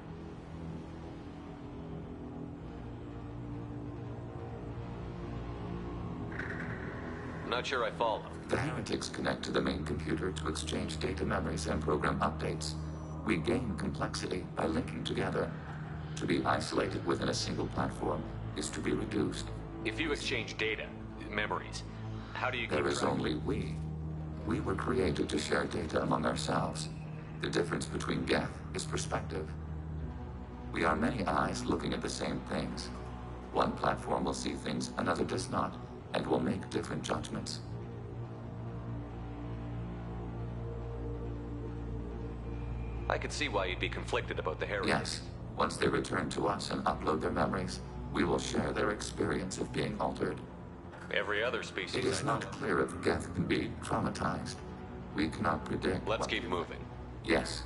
I'm not sure I follow. The heretics connect to the main computer to exchange data memories and program updates. We gain complexity by linking together. To be isolated within a single platform is to be reduced. If you exchange data, memories, how do you keep There is track? only we. We were created to share data among ourselves. The difference between Geth is perspective. We are many eyes looking at the same things. One platform will see things another does not, and will make different judgments. I could see why you'd be conflicted about the heretics. Yes. Once they return to us and upload their memories, we will share their experience of being altered. Every other species It is I know not of. clear if Geth can be traumatized. We cannot predict. Let's keep moving. Yes.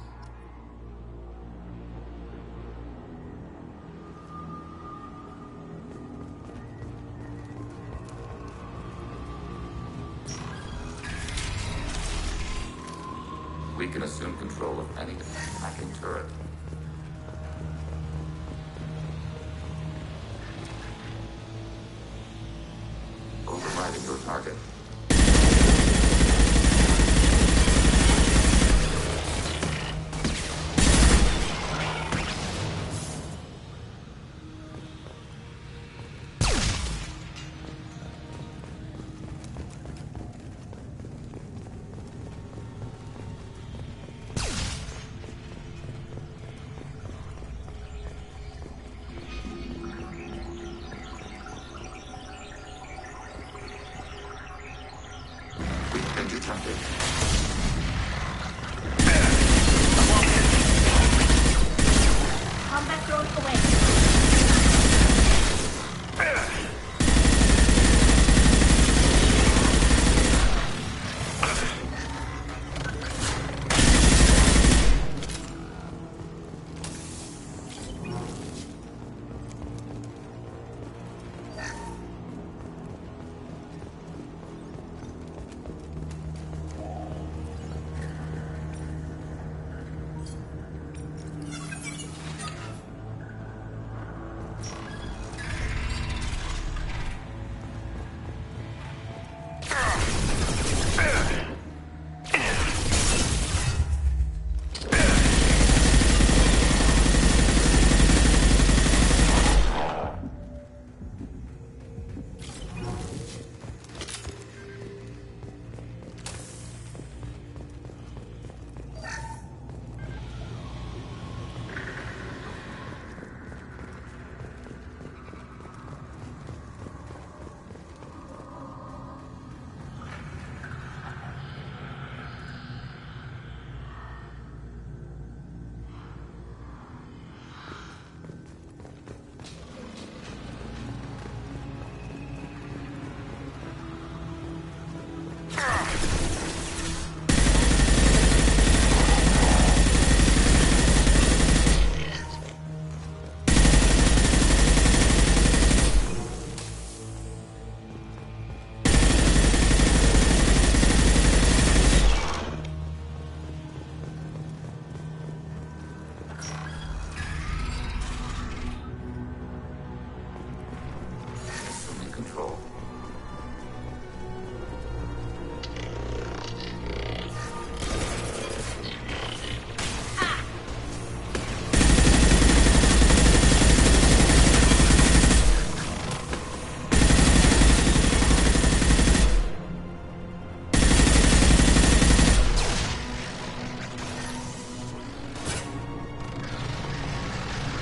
We can assume control of any attacking turret. Overriding your target. We've been detected. Combat drone away.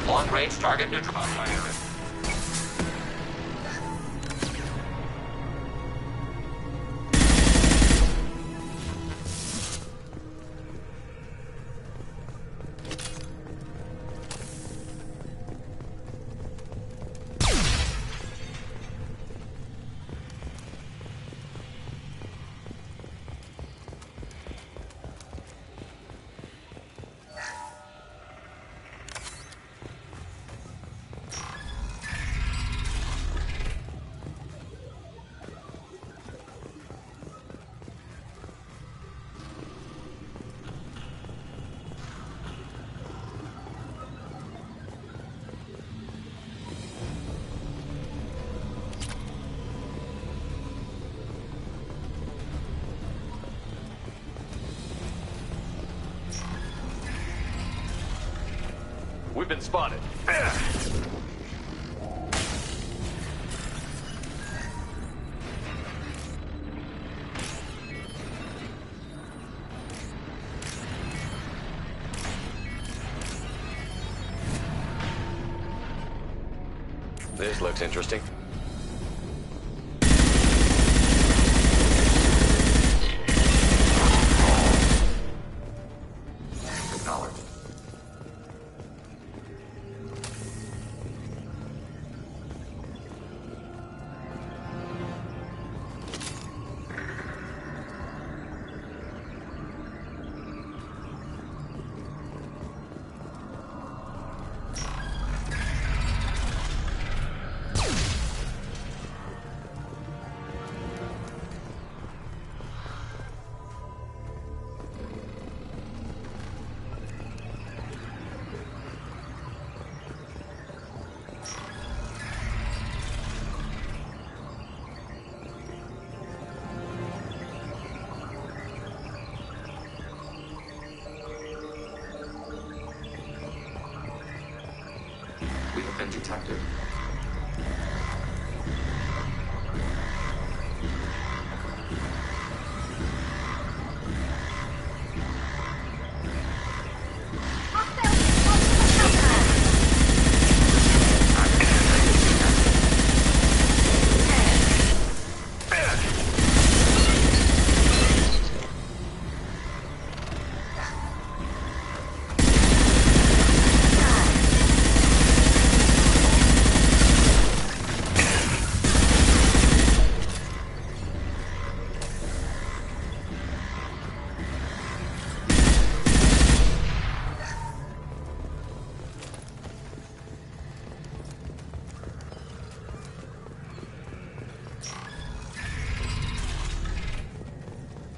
Long-range target neutralized. We've been spotted. This looks interesting. Acknowledged. We have been detected.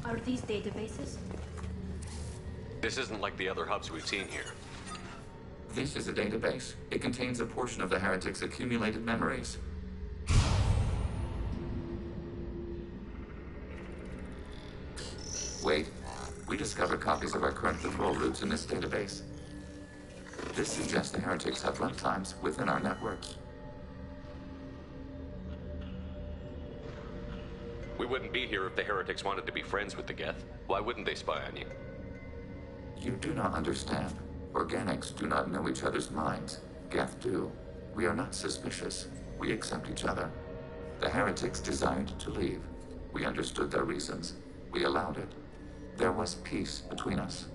Are these databases? This isn't like the other hubs we've seen here. This is a database. It contains a portion of the heretic's accumulated memories. Wait. We discovered copies of our current patrol routes in this database. This suggests the heretics have lifetimes within our networks. We wouldn't be here if the heretics wanted to be friends with the Geth. Why wouldn't they spy on you? You do not understand. Organics do not know each other's minds. Geth do. We are not suspicious. We accept each other. The heretics desired to leave. We understood their reasons. We allowed it. There was peace between us.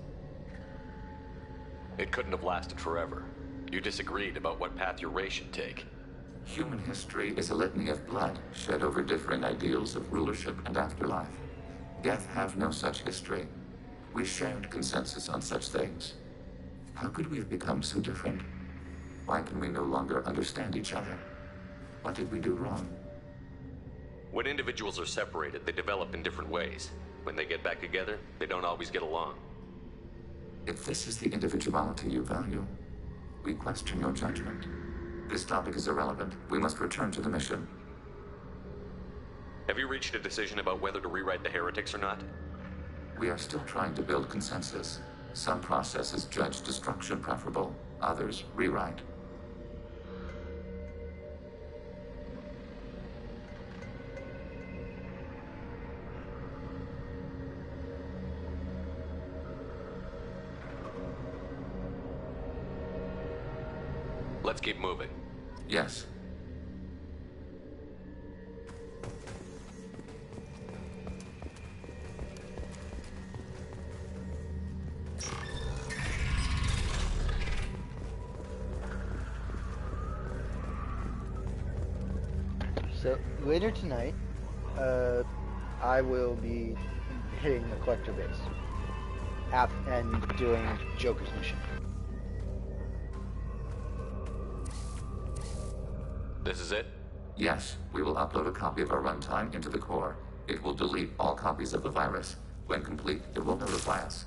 It couldn't have lasted forever. You disagreed about what path your race should take. Human history is a litany of blood shed over differing ideals of rulership and afterlife. Geth have no such history. We shared consensus on such things. How could we have become so different? Why can we no longer understand each other? What did we do wrong? When individuals are separated, they develop in different ways. When they get back together, they don't always get along. If this is the individuality you value, we question your judgment. This topic is irrelevant. We must return to the mission. Have you reached a decision about whether to rewrite the heretics or not? We are still trying to build consensus. Some processes judge destruction preferable, others rewrite. Let's keep moving. Yes. So later tonight, I will be hitting the collector base and doing Joker's mission. This is it? Yes, we will upload a copy of our runtime into the core. It will delete all copies of the virus. When complete, it will notify us.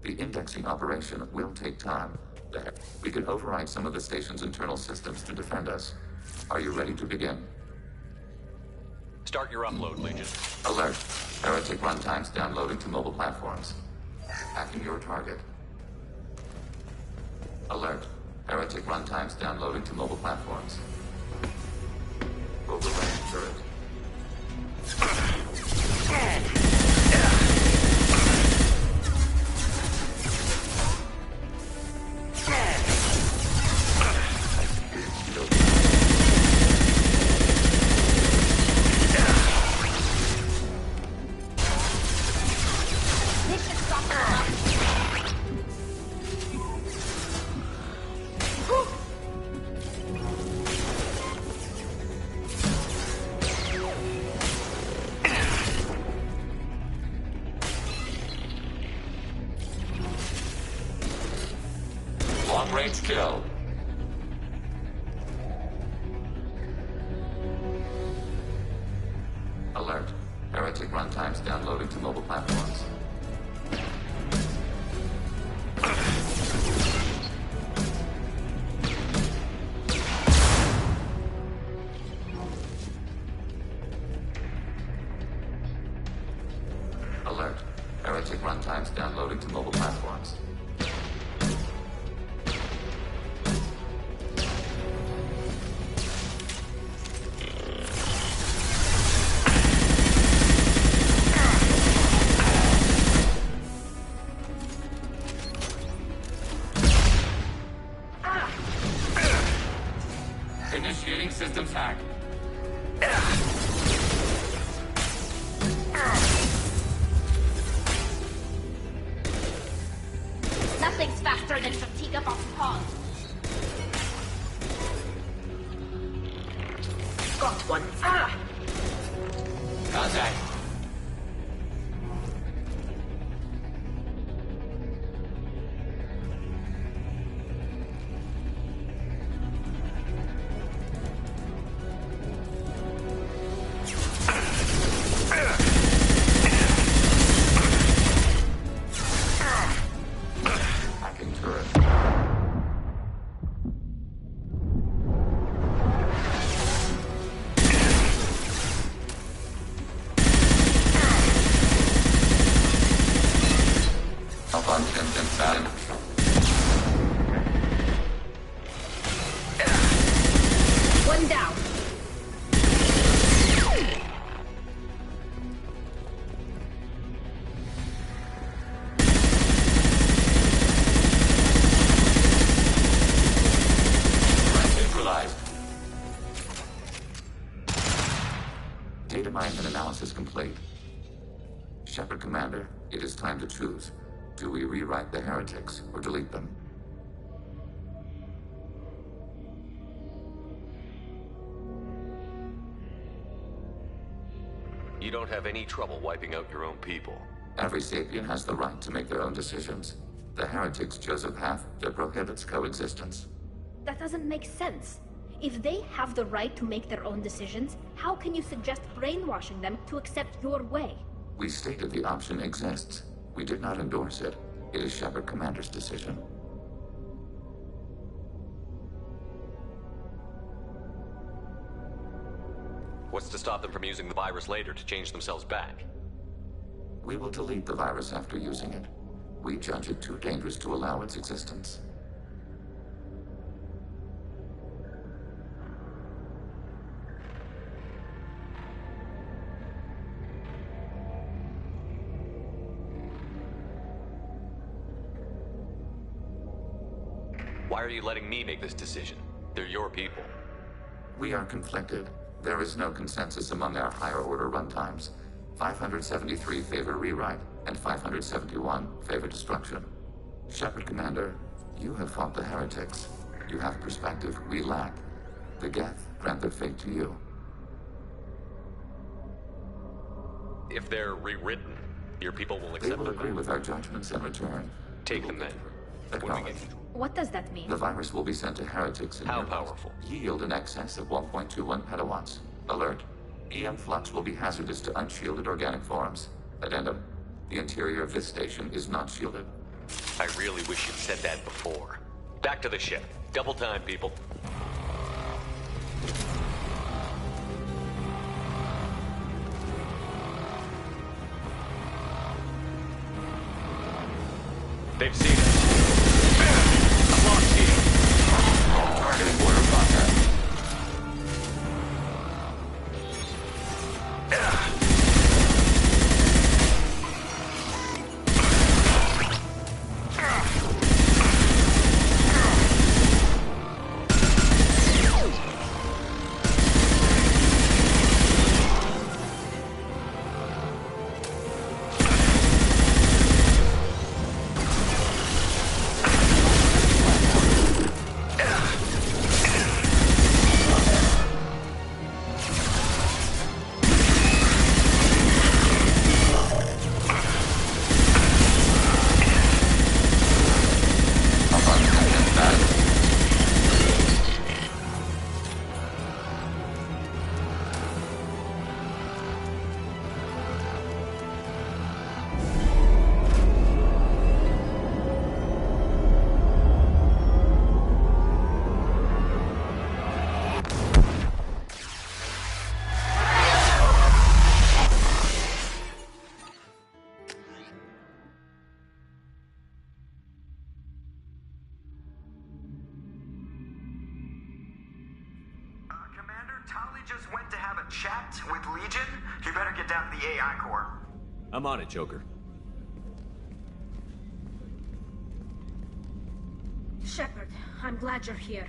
The indexing operation will take time. We can override some of the station's internal systems to defend us. Are you ready to begin? Start your upload, Legion. Alert. Heretic runtimes downloading to mobile platforms. Hacking your target. Alert. Heretic runtimes downloading to mobile platforms. Overlaying turret. Long-range kill. Alert. Heretic runtimes downloading to mobile platforms. Alert. Heretic runtimes downloading to mobile platforms. Initiating systems hack. Nothing's faster than fatigue up on pause. Got one. Contact. Hacking turret. Abundant and silent. One down. Neutralized. Data mine and analysis complete. Shepard Commander, it is time to choose. Do we rewrite the heretics or delete them? You don't have any trouble wiping out your own people. Every sapient has the right to make their own decisions. The heretics chose a path that prohibits coexistence. That doesn't make sense. If they have the right to make their own decisions, how can you suggest brainwashing them to accept your way? We stated the option exists. We did not endorse it. It is Shepard Commander's decision. What's to stop them from using the virus later to change themselves back? We will delete the virus after using it. We judge it too dangerous to allow its existence. Why are you letting me make this decision? They're your people. We are conflicted. There is no consensus among our higher order runtimes. 573 favor rewrite, and 571 favor destruction. Shepard Commander, you have fought the heretics. You have perspective we lack. The Geth grant their fate to you. If they're rewritten, your people will They accept will them. agree with our judgments in return. Take them then. Acknowledged. What does that mean? The virus will be sent to heretics in How your powerful? yield in excess of 1.21 petawatts. Alert. EM flux will be hazardous to unshielded organic forms. Addendum. The interior of this station is not shielded. I really wish you'd said that before. Back to the ship. Double time, people. They've seen us. I'm lost here. Targeting border contact. Tali just went to have a chat with Legion. You better get down to the AI core. I'm on it, Joker. Shepard, I'm glad you're here.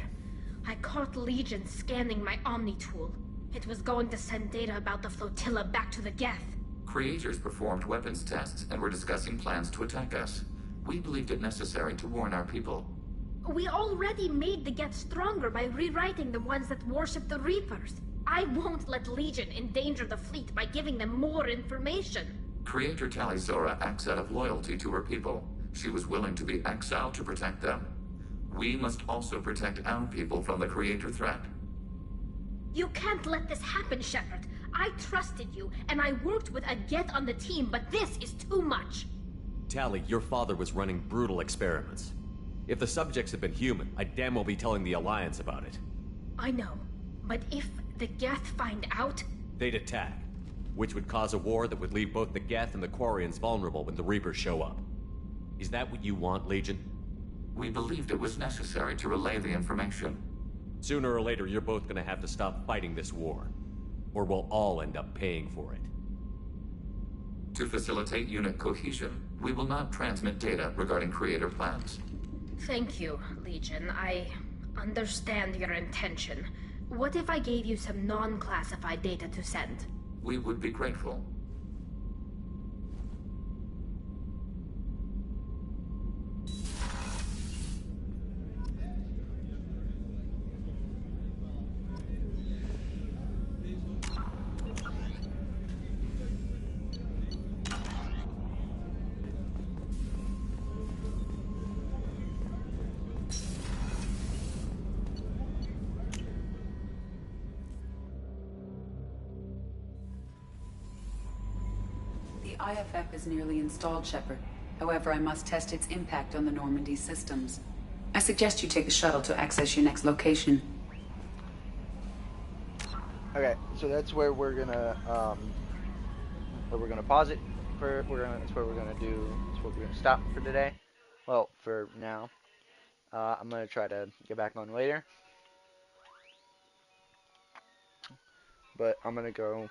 I caught Legion scanning my Omni tool. It was going to send data about the flotilla back to the Geth. Creators performed weapons tests and were discussing plans to attack us. We believed it necessary to warn our people. We already made the Geth stronger by rewriting the ones that worship the Reapers. I won't let Legion endanger the fleet by giving them more information. Creator Tali Zora acts out of loyalty to her people. She was willing to be exiled to protect them. We must also protect our people from the Creator threat. You can't let this happen, Shepard. I trusted you, and I worked with a Geth on the team, but this is too much. Tali, your father was running brutal experiments. If the subjects had been human, I'd damn well be telling the Alliance about it. I know, but if the Geth find out... They'd attack, which would cause a war that would leave both the Geth and the Quarians vulnerable when the Reapers show up. Is that what you want, Legion? We believed it was necessary to relay the information. Sooner or later, you're both gonna have to stop fighting this war. Or we'll all end up paying for it. To facilitate unit cohesion, we will not transmit data regarding Creator plans. Thank you, Legion. I understand your intention. What if I gave you some non-classified data to send? We would be grateful. The IFF is nearly installed, Shepard. However, I must test its impact on the Normandy systems. I suggest you take the shuttle to access your next location. Okay, so that's where we're gonna pause it for. That's where we're gonna stop for today. Well, for now. I'm gonna try to get back on later, but I'm gonna go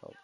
help